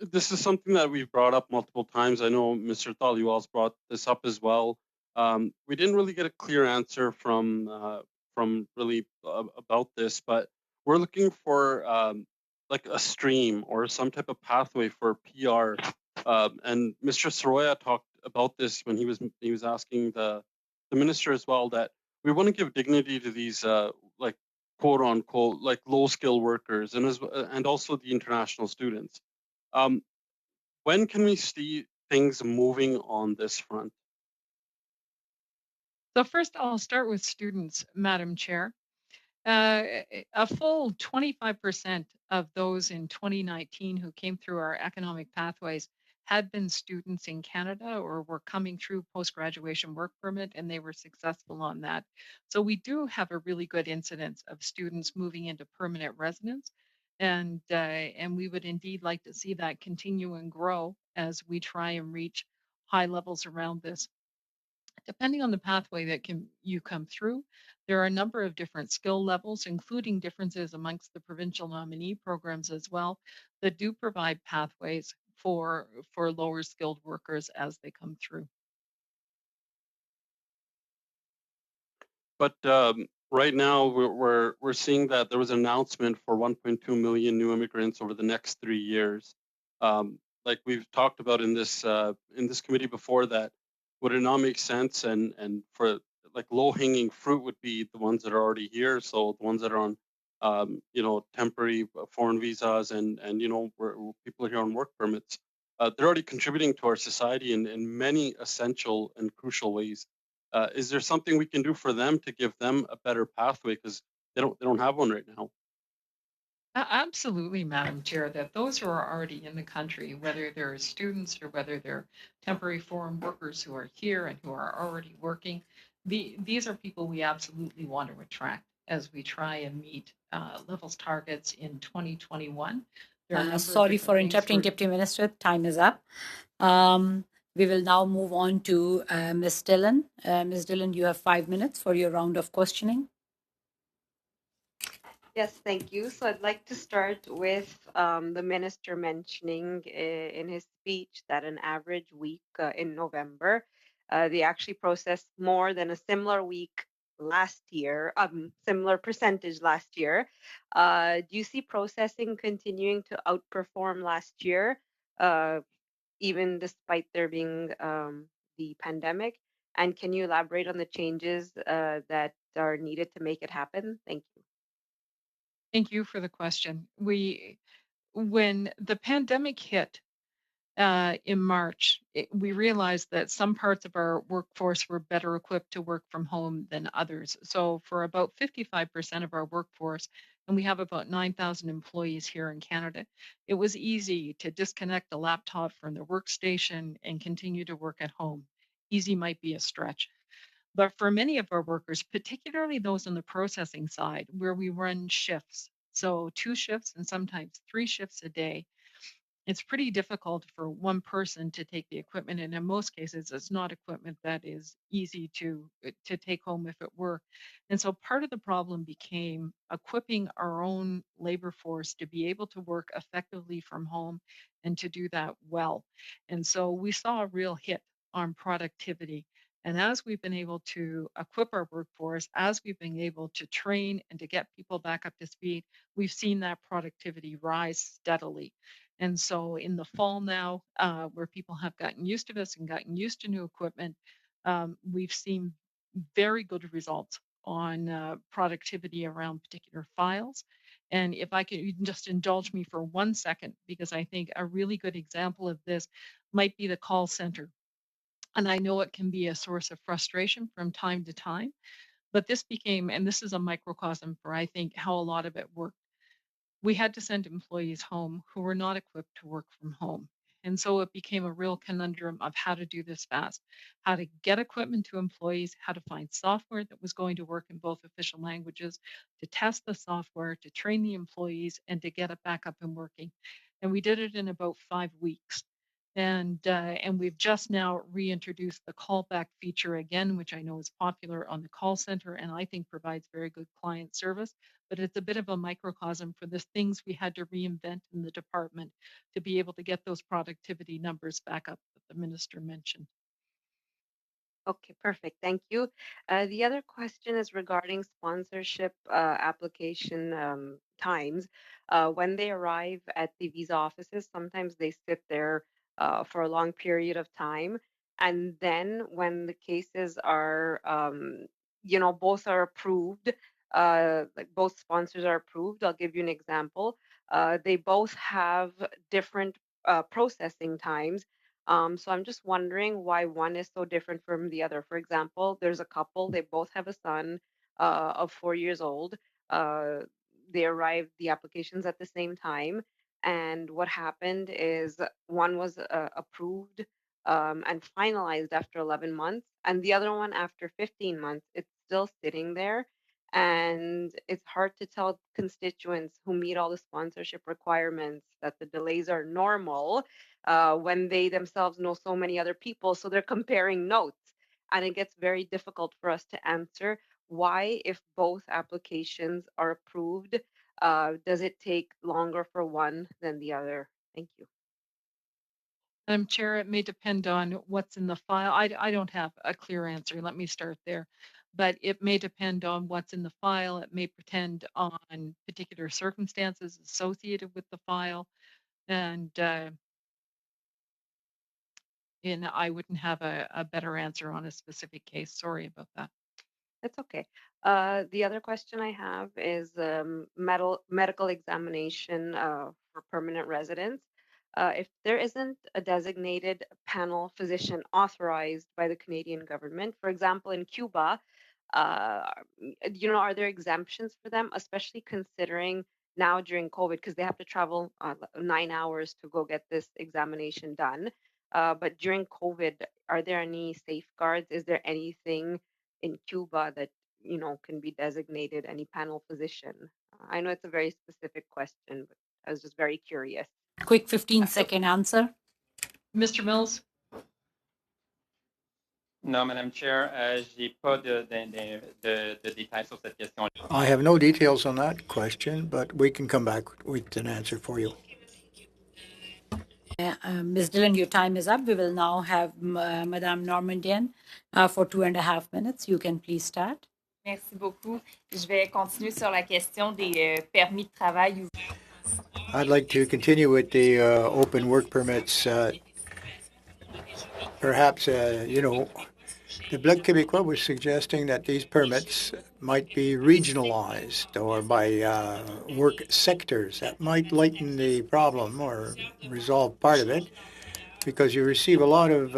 This is something that we've brought up multiple times. I know Mr. Thaliwal's brought this up as well. We didn't really get a clear answer from really about this, but we're looking for like a stream or some type of pathway for PR. And Mr. Soroya talked about this when he was asking the minister as well, that we want to give dignity to these like quote unquote like low skill workers and also the international students. When can we see things moving on this front? So first, I'll start with students, Madam Chair. A full 25% of those in 2019 who came through our economic pathways had been students in Canada or were coming through post-graduation work permit, and they were successful on that. So we do have a really good incidence of students moving into permanent residence, and we would indeed like to see that continue and grow as we try and reach high levels around this. Depending on the pathway that you come through, there are a number of different skill levels, including differences amongst the provincial nominee programs as well, that do provide pathways for lower skilled workers as they come through. But right now we're seeing that there was an announcement for 1.2 million new immigrants over the next 3 years. Like we've talked about in this committee before, that would it not make sense and for like low hanging fruit would be the ones that are already here, so the ones that are on temporary foreign visas and people here on work permits. they're already contributing to our society in many essential and crucial ways. Is there something we can do for them to give them a better pathway, because they don't have one right now? Absolutely, Madam Chair, that those who are already in the country, whether they're students or whether they're temporary foreign workers who are here and who are already working, these are people we absolutely want to attract as we try and meet levels targets in 2021. There are a number of Sorry for different things interrupting, Deputy Minister. Time is up. We will now move on to Ms. Dillon. Ms. Dillon, you have 5 minutes for your round of questioning. Yes, thank you. So I'd like to start with the minister mentioning in his speech that an average week in November, they actually processed more than a similar week last year, similar percentage last year. Do you see processing continuing to outperform last year, even despite there being the pandemic? And can you elaborate on the changes that are needed to make it happen? Thank you. Thank you for the question. When the pandemic hit in March, we realized that some parts of our workforce were better equipped to work from home than others. So for about 55% of our workforce, and we have about 9,000 employees here in Canada, it was easy to disconnect a laptop from the workstation and continue to work at home. Easy might be a stretch. But for many of our workers, particularly those on the processing side, where we run shifts, so 2 shifts and sometimes 3 shifts a day, it's pretty difficult for one person to take the equipment, and in most cases, it's not equipment that is easy to take home if it were. And so part of the problem became equipping our own labor force to be able to work effectively from home and to do that well. And so we saw a real hit on productivity. And as we've been able to equip our workforce, as we've been able to train and to get people back up to speed, we've seen that productivity rise steadily. And so in the fall now, where people have gotten used to this and gotten used to new equipment, we've seen very good results on productivity around particular files. And if I could, you can just indulge me for 1 second, because I think a really good example of this might be the call center. And I know it can be a source of frustration from time to time, but this became, and this is a microcosm for, I think, how a lot of it worked. We had to send employees home who were not equipped to work from home. And so it became a real conundrum of how to do this fast, how to get equipment to employees, how to find software that was going to work in both official languages, to test the software, to train the employees, and to get it back up and working. And we did it in about 5 weeks. And we've just now reintroduced the callback feature again, which I know is popular on the call center and I think provides very good client service. But it's a bit of a microcosm for the things we had to reinvent in the department to be able to get those productivity numbers back up that the minister mentioned. Okay, perfect. Thank you. The other question is regarding sponsorship application times. When they arrive at the visa offices, sometimes they sit there for a long period of time. And then when the cases are, both are approved, like both sponsors are approved, I'll give you an example. They both have different processing times, so I'm just wondering why one is so different from the other. For example, there's a couple, they both have a son of 4 years old. Uh, they arrived the applications at the same time. And what happened is one was approved and finalized after 11 months, and the other one after 15 months. It's still sitting there. And it's hard to tell constituents who meet all the sponsorship requirements that the delays are normal when they themselves know so many other people. So they're comparing notes. And it gets very difficult for us to answer why, if both applications are approved, does it take longer for one than the other? Thank you. Madam Chair, it may depend on what's in the file. I don't have a clear answer. Let me start there. But it may depend on what's in the file. It may depend on particular circumstances associated with the file. And I wouldn't have a better answer on a specific case. Sorry about that. That's okay. The other question I have is medical examination for permanent residents. if there isn't a designated panel physician authorized by the Canadian government, for example, in Cuba, are there exemptions for them, especially considering now during COVID, because they have to travel 9 hours to go get this examination done. But during COVID, are there any safeguards? Is there anything in Cuba that can be designated any panel physician? I know it's a very specific question, but I was just very curious. Quick 15-second answer. Mr. Mills? Non, Madame Chair, j'ai pas de détails sur cette question. I have no details on that question, but we can come back with an answer for you. Ms. Dillon, your time is up. We will now have Madame Normandian for 2.5 minutes. You can please start. Merci beaucoup. Je vais continuer sur la question des permis de travail. I'd like to continue with the open work permits. Perhaps, the Bloc Québécois was suggesting that these permits might be regionalized or by work sectors. That might lighten the problem or resolve part of it, because you receive a lot of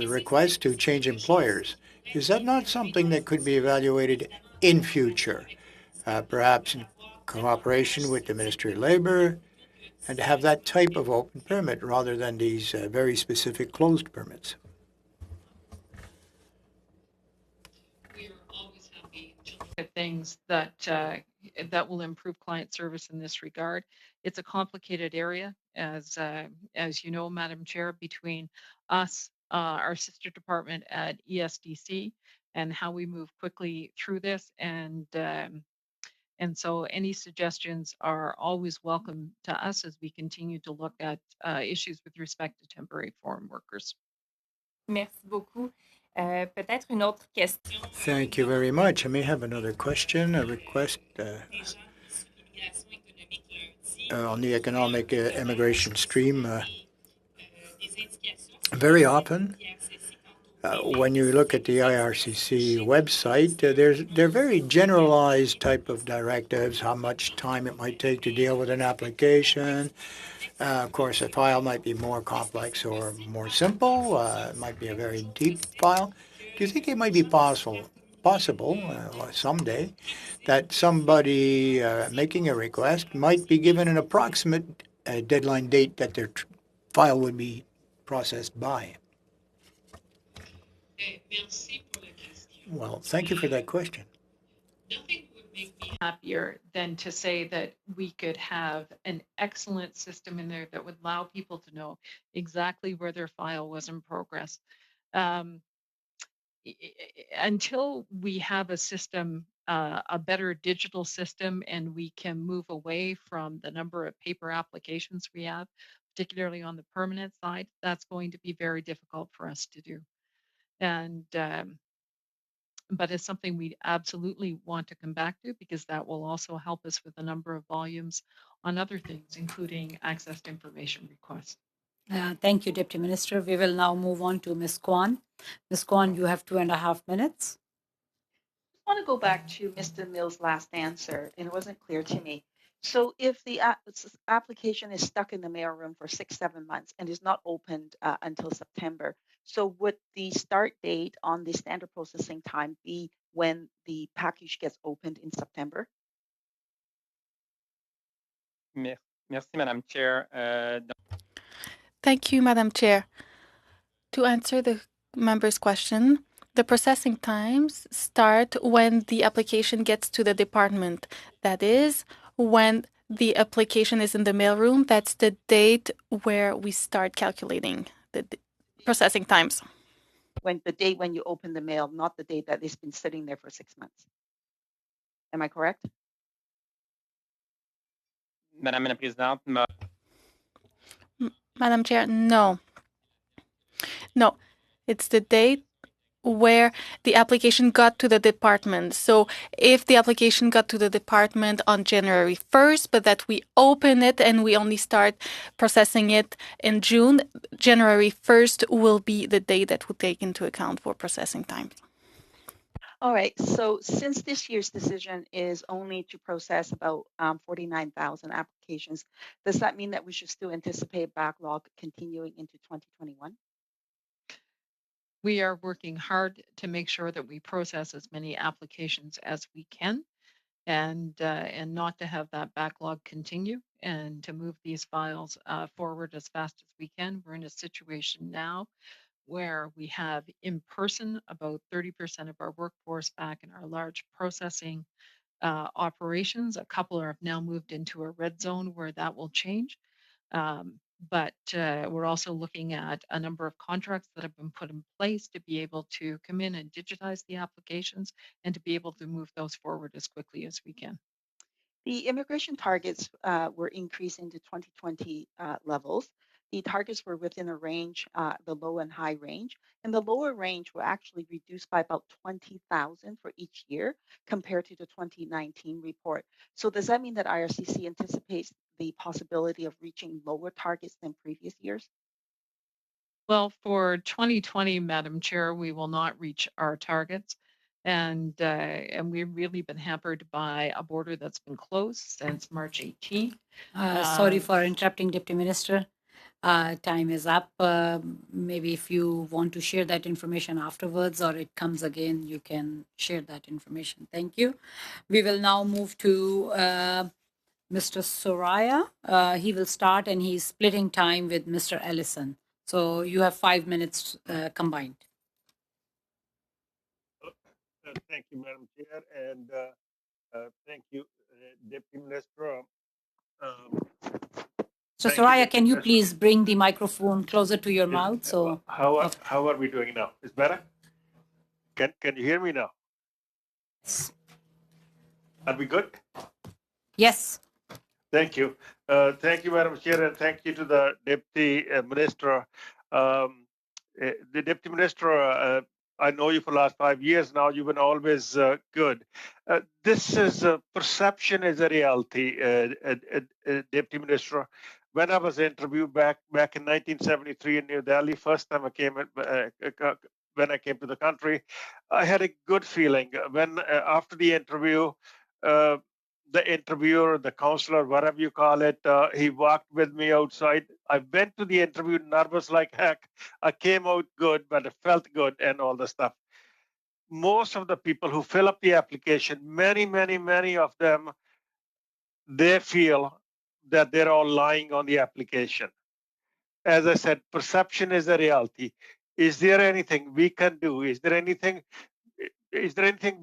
requests to change employers. Is that not something that could be evaluated in future, perhaps in cooperation with the Ministry of Labour, and to have that type of open permit rather than these very specific closed permits? At things that will improve client service in this regard. It's a complicated area, as you know, Madam Chair, between us, our sister department at ESDC, and how we move quickly through this. And so any suggestions are always welcome to us as we continue to look at issues with respect to temporary foreign workers. Merci beaucoup. Peut-être une autre question. Thank you very much. I may have another question, a request on the economic immigration stream. Very often, when you look at the IRCC website, they're very generalized type of directives, how much time it might take to deal with an application. Of course, a file might be more complex or more simple. It might be a very deep file. Do you think it might be possible someday that somebody making a request might be given an approximate deadline date that their file would be processed by? Well, thank you for that question. Nothing would make me happier than to say that we could have an excellent system in there that would allow people to know exactly where their file was in progress. Until we have a system, a better digital system, and we can move away from the number of paper applications we have, particularly on the permanent side, that's going to be very difficult for us to do. And but it's something we absolutely want to come back to, because that will also help us with a number of volumes on other things, including access to information requests. Thank you, Deputy Minister. We will now move on to Ms. Kwan. Ms. Kwan, you have 2.5 minutes. I want to go back to Mr. Mills' last answer, and it wasn't clear to me. So if the application is stuck in the mailroom for 6-7 months and is not opened until September, so would the start date on the standard processing time be when the package gets opened in September? Merci, Madame Chair. Thank you, Madam Chair. To answer the member's question, the processing times start when the application gets to the department. That is, when the application is in the mailroom, that's the date where we start calculating the processing times. When the date when you open the mail, not the date that it's been sitting there for 6 months. Am I correct? Madame la Présidente, Madam Chair, no. No, it's the date where the application got to the department. So if the application got to the department on January 1st, but that we open it and we only start processing it in June, January 1st will be the date that will take into account for processing time. All right, so since this year's decision is only to process about 49,000 applications, does that mean that we should still anticipate backlog continuing into 2021? We are working hard to make sure that we process as many applications as we can and not to have that backlog continue and to move these files forward as fast as we can. We're in a situation now where we have in person about 30% of our workforce back in our large processing operations. A couple have now moved into a red zone where that will change. But we're also looking at a number of contracts that have been put in place to be able to come in and digitize the applications and to be able to move those forward as quickly as we can. The immigration targets were increased into 2020 levels. The targets were within a range, the low and high range, and the lower range were actually reduced by about 20,000 for each year compared to the 2019 report. So does that mean that IRCC anticipates the possibility of reaching lower targets than previous years? Well, for 2020, Madam Chair, we will not reach our targets. And we've really been hampered by a border that's been closed since March 18th. Sorry for interrupting, Deputy Minister. Time is up. Maybe if you want to share that information afterwards or it comes again, you can share that information. Thank you. We will now move to Mr. Soraya. He will start and he's splitting time with Mr. Ellison. So you have 5 minutes combined. Thank you, Madam Chair, and thank you, Deputy Minister. So Soraya, can you please bring the microphone closer to your mouth? So how are we doing now? Is better? Can you hear me now? Yes. Are we good? Yes. Thank you. Thank you, Madam Chair, and thank you to the Deputy Minister. The Deputy Minister, I know you for the last 5 years now. You've been always good. This is perception is a reality, Deputy Minister. When I was interviewed back in 1973 in New Delhi, first time I came when I came to the country, I had a good feeling. When after the interview, the interviewer, the counselor, whatever you call it, he walked with me outside. I went to the interview nervous like heck. I came out good, but it felt good and all the stuff. Most of the people who fill up the application, many of them, they feel that they're all lying on the application. As I said, perception is a reality. Is there anything we can do? Is there anything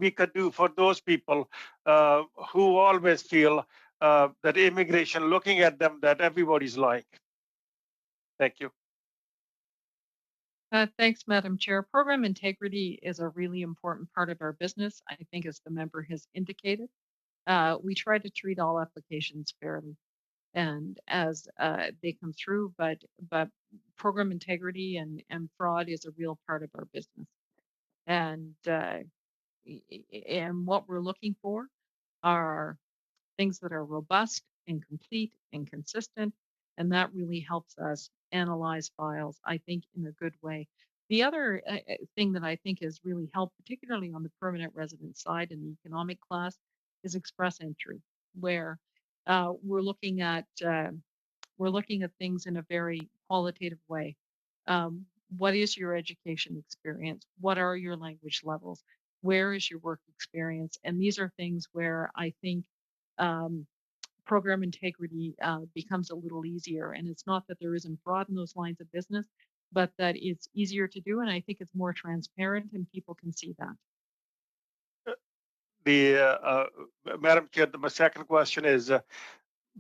we could do for those people who always feel that immigration, looking at them, that everybody's lying? Thank you. Thanks, Madam Chair. Program integrity is a really important part of our business, I think, as the member has indicated. We try to treat all applications fairly and as they come through, but program integrity and fraud is a real part of our business. And what we're looking for are things that are robust and complete and consistent, and that really helps us analyze files, I think, in a good way. The other thing that I think has really helped, particularly on the permanent resident side in the economic class, is express entry, where we're looking at things in a very qualitative way. What is your education experience? What are your language levels? Where is your work experience? And these are things where I think program integrity becomes a little easier. And it's not that there isn't fraud in those lines of business, but that it's easier to do. And I think it's more transparent and people can see that. Madam Chair, my second question is,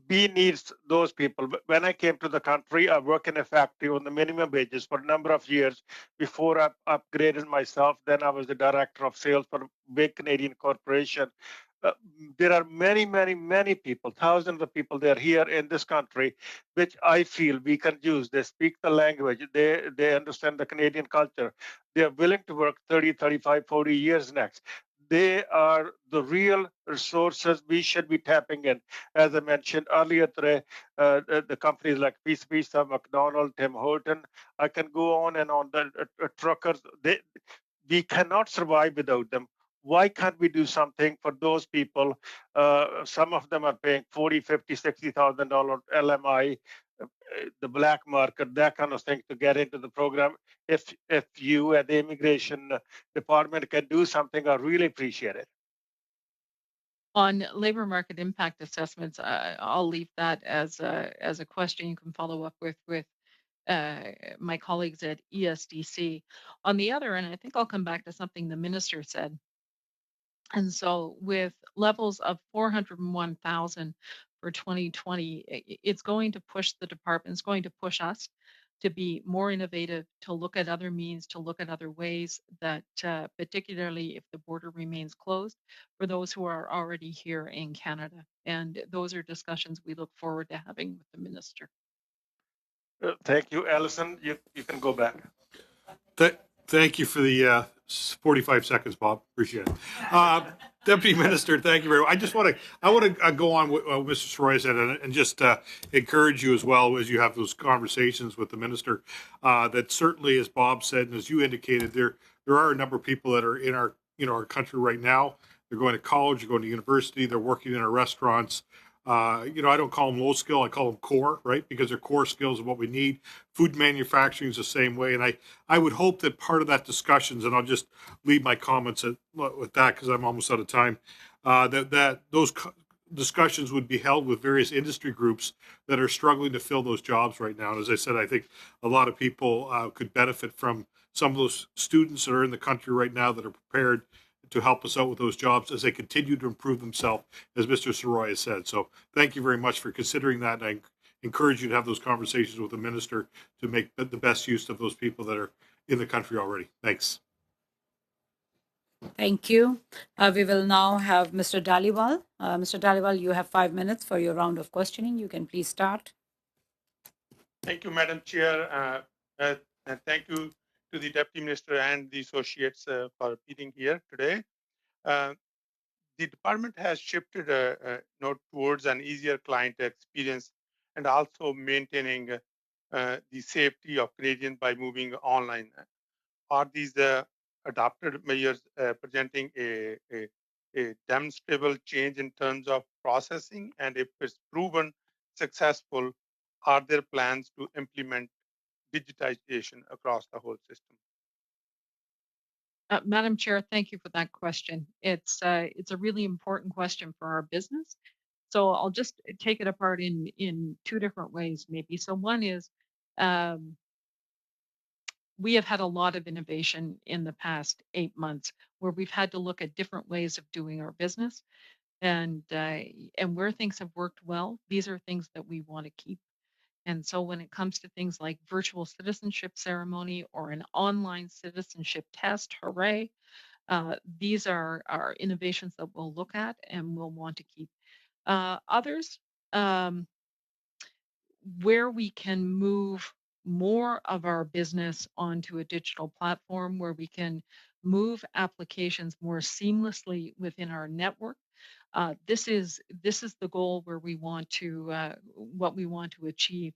B needs those people. When I came to the country, I worked in a factory on the minimum wages for a number of years before I upgraded myself. Then I was the director of sales for a big Canadian corporation. There are many people, thousands of people there here in this country, which I feel we can use. They speak the language. They understand the Canadian culture. They are willing to work 30, 35, 40 years next. They are the real resources we should be tapping in. As I mentioned earlier today, the companies like Pizza, McDonald's, Tim Horton, I can go on and on, the truckers, we cannot survive without them. why can't we do something for those people? Some of them are paying $40,000, $50,000, $60,000 LMI, the black market, that kind of thing, to get into the program. If you at the immigration department can do something, I really appreciate it. On labor market impact assessments, I'll leave that as a question you can follow up with my colleagues at ESDC. On the other end, I think I'll come back to something the minister said. And so with levels of 401,000 for 2020, it's going to push the department, it's going to push us to be more innovative, to look at other means, to look at other ways that, particularly if the border remains closed, for those who are already here in Canada. And those are discussions we look forward to having with the minister. Thank you, Allison. You can go back. Thank you for the 45 seconds, Bob. Appreciate it. Deputy Minister, thank you very much. I want to go on what Mr. Soroya said and just encourage you as well as you have those conversations with the minister. That certainly, as Bob said, and as you indicated, there are a number of people that are in our country right now. They're going to college, they're going to university, they're working in our restaurants. I don't call them low skill, I call them core, right? Because they're core skills of what we need. Food manufacturing is the same way. And I would hope that part of that discussions, and I'll just leave my comments with that because I'm almost out of time, that those discussions would be held with various industry groups that are struggling to fill those jobs right now. And as I said, I think a lot of people could benefit from some of those students that are in the country right now that are prepared to help us out with those jobs as they continue to improve themselves, as Mr. Soroya said. So thank you very much for considering that. And I encourage you to have those conversations with the minister to make the best use of those people that are in the country already. Thanks. Thank you. We will now have Mr. Dhaliwal. Mr. Dhaliwal, you have 5 minutes for your round of questioning. You can please start. Thank you, Madam Chair. And thank you to the Deputy Minister and the associates for being here today. The department has shifted towards an easier client experience and also maintaining the safety of Canadians by moving online. Are these adopted measures presenting a demonstrable change in terms of processing? And if it's proven successful, are there plans to implement digitization across the whole system? Madam Chair, thank you for that question. It's a really important question for our business. So I'll just take it apart in two different ways, maybe. So one is we have had a lot of innovation in the past 8 months where we've had to look at different ways of doing our business, and where things have worked well, these are things that we want to keep. And so when it comes to things like virtual citizenship ceremony or an online citizenship test, hooray, these are innovations that we'll look at and we'll want to keep. Others, where we can move more of our business onto a digital platform, where we can move applications more seamlessly within our network. This is the goal where we want to what we want to achieve.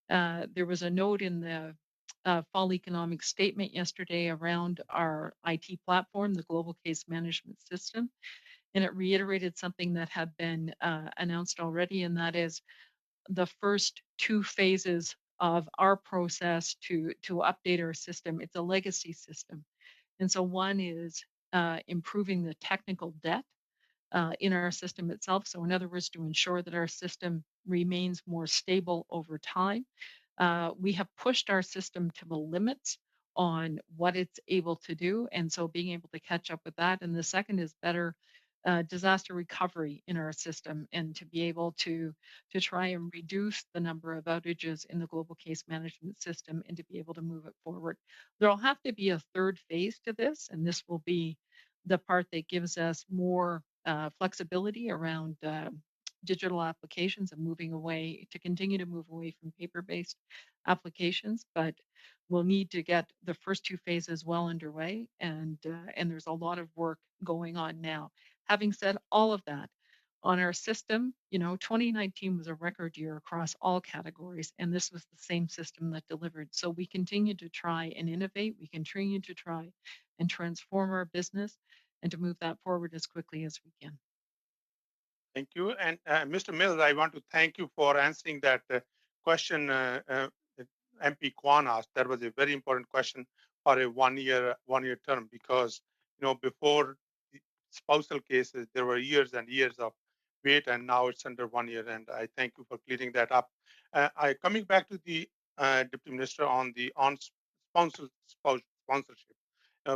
There was a note in the fall economic statement yesterday around our IT platform, the global case management system, and it reiterated something that had been announced already, and that is the first 2 phases of our process to update our system. It's a legacy system, and so one is improving the technical debt in our system itself. So in other words, to ensure that our system remains more stable over time. We have pushed our system to the limits on what it's able to do, and so being able to catch up with that. And the second is better disaster recovery in our system, and to be able to try and reduce the number of outages in the global case management system and to be able to move it forward. There'll have to be a third phase to this, and this will be the part that gives us more flexibility around digital applications and moving away to continue to move away from paper-based applications, but we'll need to get the first 2 phases well underway, and there's a lot of work going on now. Having said all of that, on our system, 2019 was a record year across all categories, and this was the same system that delivered. So we continue to try and innovate. We continue to try and transform our business. and to move that forward as quickly as we can. Thank you. And Mr. Mills, I want to thank you for answering that question MP Kwan asked. That was a very important question for a one-year term, because before the spousal cases there were years and years of wait, and now it's under 1 year. And I thank you for clearing that up. Coming back to the Deputy Minister on the sponsorship.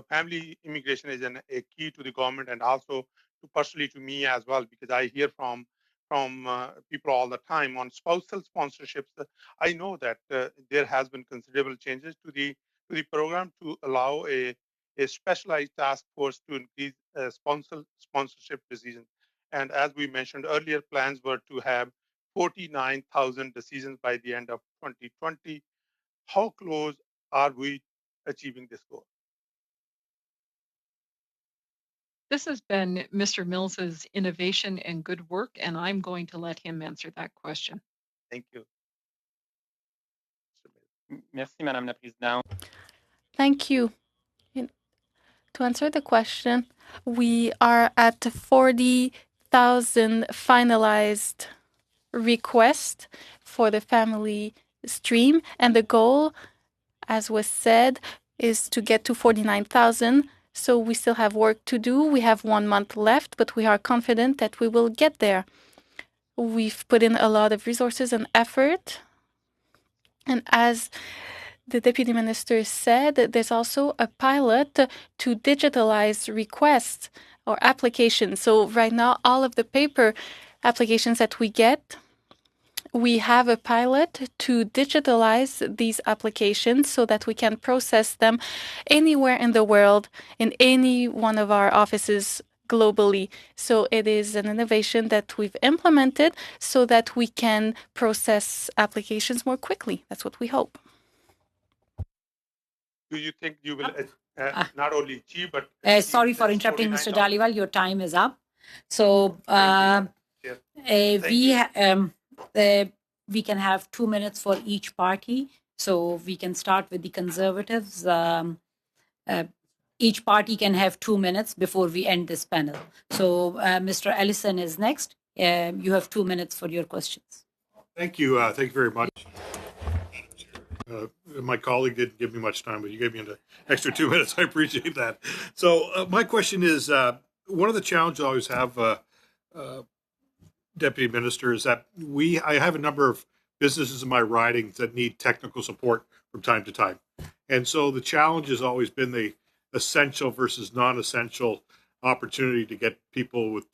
Family immigration is a key to the government, and also personally to me as well, because I hear from people all the time on spousal sponsorships. I know that there has been considerable changes to the program to allow a specialized task force to increase sponsorship decisions. And as we mentioned earlier, plans were to have 49,000 decisions by the end of 2020. How close are we achieving this goal? This has been Mr. Mills's innovation and good work, and I'm going to let him answer that question. Thank you. Merci, Madame la Présidente. Thank you. To answer the question, we are at 40,000 finalized requests for the family stream, and the goal, as was said, is to get to 49,000. So we still have work to do. We have 1 month left, but we are confident that we will get there. We've put in a lot of resources and effort. And as the Deputy Minister said, there's also a pilot to digitalize requests or applications. So right now, all of the paper applications that we get, we have a pilot to digitalize these applications so that we can process them anywhere in the world, in any one of our offices globally. So it is an innovation that we've implemented so that we can process applications more quickly. That's what we hope. Do you think you will not only achieve, but sorry for interrupting, Mr. Dhaliwal. Your time is up. So we can have 2 minutes for each party. So we can start with the Conservatives. Each party can have 2 minutes before we end this panel. So Mr. Ellison is next. You have 2 minutes for your questions. Thank you. Thank you very much. My colleague didn't give me much time, but you gave me an extra 2 minutes. I appreciate that. So my question is, one of the challenges I always have, Deputy Minister, is that I have a number of businesses in my ridings that need technical support from time to time. And so the challenge has always been the essential versus non-essential opportunity to get people with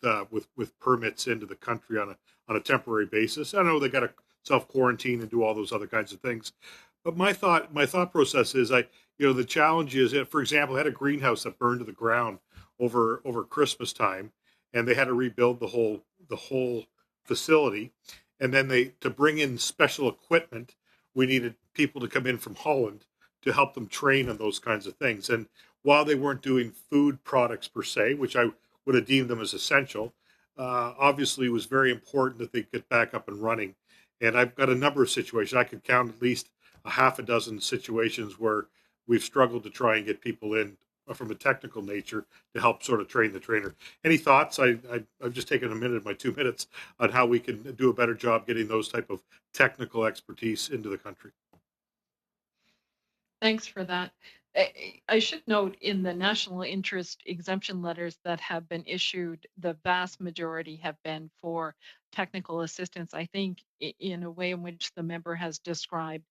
permits into the country on a temporary basis. I know they got to self-quarantine and do all those other kinds of things. But my thought process is, the challenge is, for example, I had a greenhouse that burned to the ground over Christmas time, and they had to rebuild the whole facility. And then to bring in special equipment, we needed people to come in from Holland to help them train on those kinds of things. And while they weren't doing food products per se, which I would have deemed them as essential, obviously it was very important that they get back up and running. And I've got a number of situations. I could count at least a half a dozen situations where we've struggled to try and get people in from a technical nature to help sort of train the trainer. Any thoughts? I've just taken a minute of my 2 minutes on how we can do a better job getting those type of technical expertise into the country. Thanks for that. I should note, in the national interest exemption letters that have been issued, the vast majority have been for technical assistance, I think, in a way in which the member has described.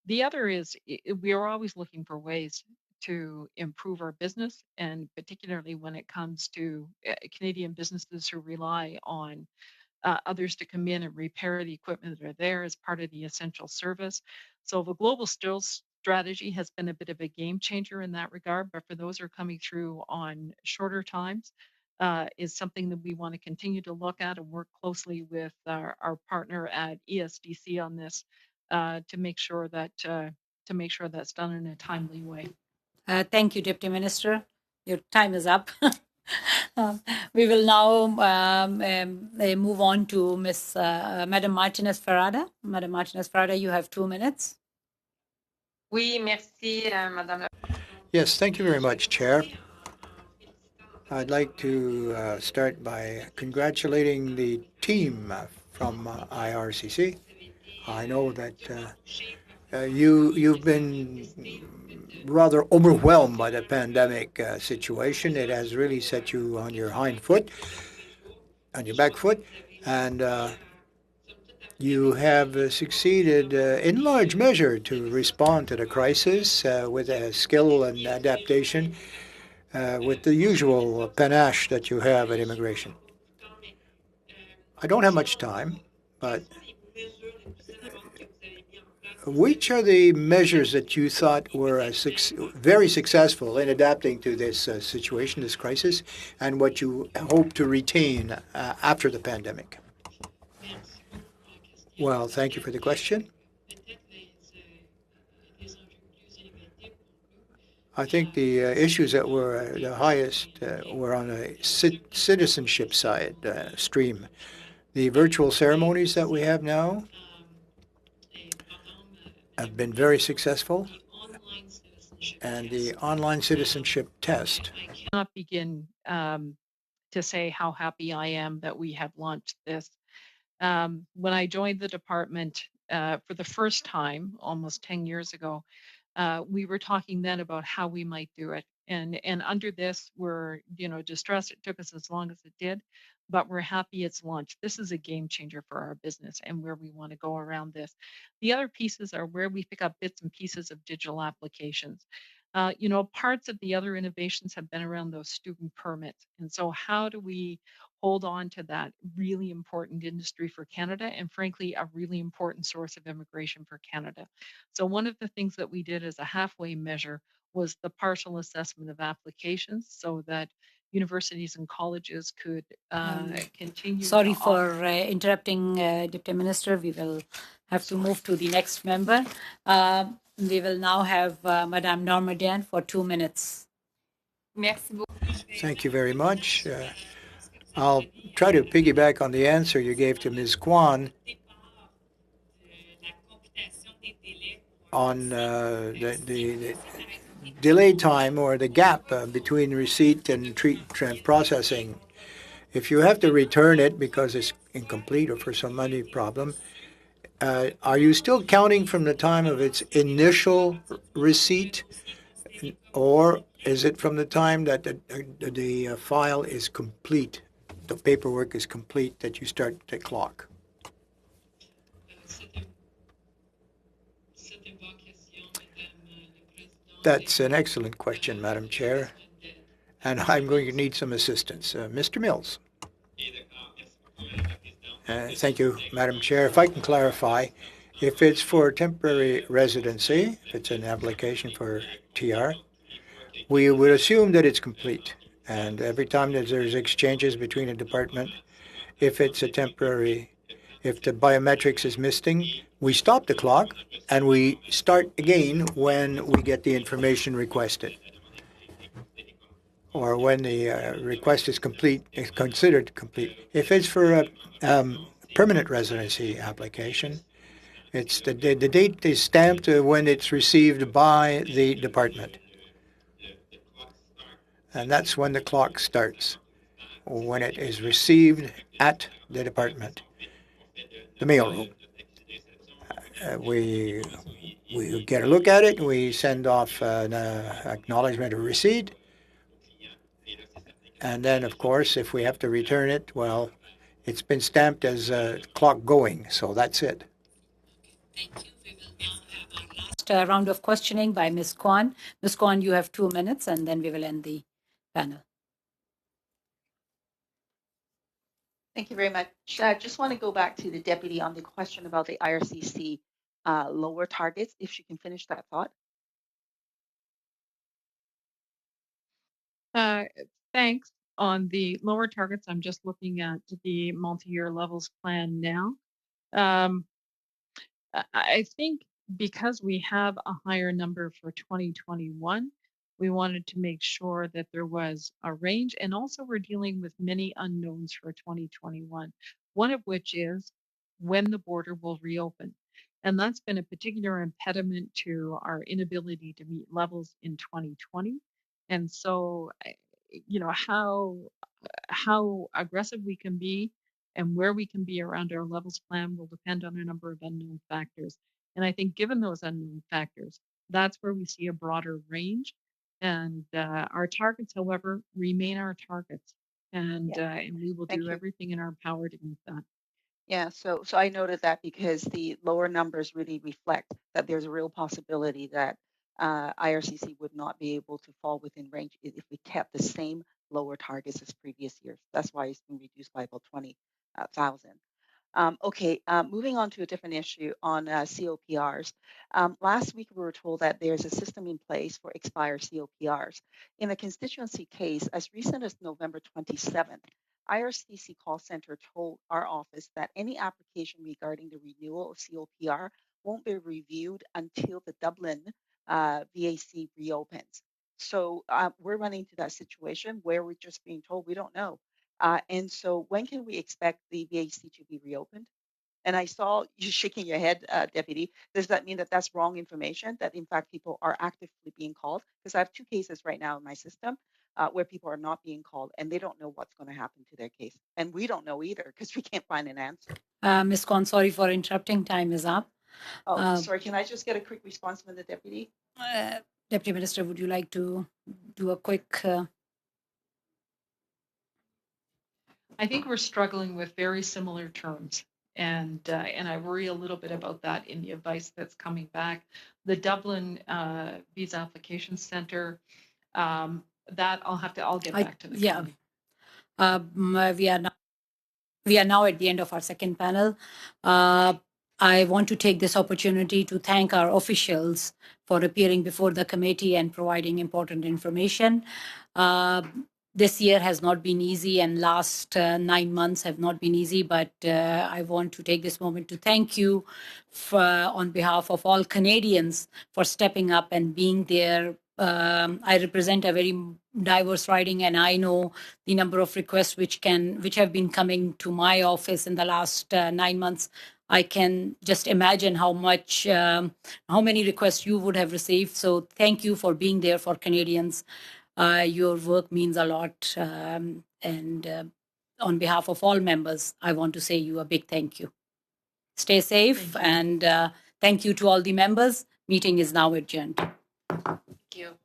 The other is we are always looking for ways to improve our business, and particularly when it comes to Canadian businesses who rely on others to come in and repair the equipment that are there as part of the essential service. So the global stills strategy has been a bit of a game changer in that regard, but for those who are coming through on shorter times, is something that we want to continue to look at and work closely with our partner at ESDC on this to make sure that's done in a timely way. Thank you, Deputy Minister. Your time is up. We will now move on to Madam Martinez-Ferrada. Madam Martinez-Ferrada, you have 2 minutes. Oui, merci, Madame la... Yes, thank you very much, Chair. I'd like to start by congratulating the team from IRCC. I know that you've been rather overwhelmed by the pandemic situation. It has really set you on your hind foot, on your back foot, and you have succeeded in large measure to respond to the crisis with skill and adaptation, with the usual panache that you have at immigration. I don't have much time, but which are the measures that you thought were very successful in adapting to this situation, this crisis, and what you hope to retain after the pandemic? Well, thank you for the question. I think the issues that were the highest were on the citizenship side stream. The virtual ceremonies that we have now have been very successful, and the online citizenship test. Not begin to say how happy I am that we have launched this. When I joined the department for the first time almost 10 years ago, we were talking then about how we might do it. And under this, we're distressed it took us as long as it did, but we're happy it's launched. This is a game changer for our business and where we want to go around this. The other pieces are where we pick up bits and pieces of digital applications. Parts of the other innovations have been around those student permits. And so how do we hold on to that really important industry for Canada and frankly, a really important source of immigration for Canada? So one of the things that we did as a halfway measure was the partial assessment of applications so that universities and colleges could continue. Sorry for interrupting, Deputy Minister. We will have to move to the next member. We will now have Madame Normandin for 2 minutes. Thank you very much. I'll try to piggyback on the answer you gave to Ms. Kwan on the delay time or the gap between receipt and processing. If you have to return it because it's incomplete or for some money problem, are you still counting from the time of its initial receipt, or is it from the time that the file is complete, the paperwork is complete, that you start the clock? That's an excellent question, Madam Chair, and I'm going to need some assistance. Mr. Mills. Thank you, Madam Chair. If I can clarify, if it's for temporary residency, if it's an application for TR, we would assume that it's complete. And every time that there's exchanges between a department, if it's a temporary, if the biometrics is missing, we stop the clock and we start again when we get the information requested, or when the request is complete, is considered complete. If it's for a permanent residency application, it's the date is stamped when it's received by the department. And that's when the clock starts, when it is received at the department, the mailroom. We get a look at it, we send off an acknowledgement of receipt, and then, of course, if we have to return it, well, it's been stamped as clock going, so that's it. Thank you. We will now have our last round of questioning by Ms. Kwan. Ms. Kwan, you have 2 minutes, and then we will end the panel. Thank you very much. I just want to go back to the deputy on the question about the IRCC lower targets, if she can finish that thought. Thanks. On the lower targets, I'm just looking at the multi-year levels plan now. I think because we have a higher number for 2021, we wanted to make sure that there was a range, and also we're dealing with many unknowns for 2021, one of which is when the border will reopen. And that's been a particular impediment to our inability to meet levels in 2020. And so how aggressive we can be and where we can be around our levels plan will depend on a number of unknown factors. And I think given those unknown factors, that's where we see a broader range. And our targets, however, remain our targets. And we will do everything in our power to meet that. Yeah, so I noted that because the lower numbers really reflect that there's a real possibility that IRCC would not be able to fall within range if we kept the same lower targets as previous years. That's why it's been reduced by about 20,000. Okay, moving on to a different issue on COPRs. Last week, we were told that there's a system in place for expired COPRs. In a constituency case, as recent as November 27th, IRCC call center told our office that any application regarding the renewal of COPR won't be reviewed until the Dublin VAC reopens. So we're running into that situation where we're just being told we don't know. And so when can we expect the VAC to be reopened? And I saw you shaking your head, Deputy. Does that mean that that's wrong information, that in fact people are actively being called? Because I have 2 cases right now in my system where people are not being called and they don't know what's going to happen to their case. And we don't know either because we can't find an answer. Ms. Kwan, sorry for interrupting. Time is up. Oh, sorry. Can I just get a quick response from the Deputy? Deputy Minister, would you like to do a quick... I think we're struggling with very similar terms. And I worry a little bit about that in the advice that's coming back. The Dublin Visa Application Center, that I'll get back to the committee. We are now at the end of our second panel. I want to take this opportunity to thank our officials for appearing before the committee and providing important information. This year has not been easy and last 9 months have not been easy, but I want to take this moment to thank you on behalf of all Canadians for stepping up and being there. I represent a very diverse riding, and I know the number of requests which have been coming to my office in the last 9 months. I can just imagine how many requests you would have received. So thank you for being there for Canadians. Your work means a lot. And on behalf of all members, I want to say you a big thank you. Stay safe, and thank you to all the members. Meeting is now adjourned. Thank you.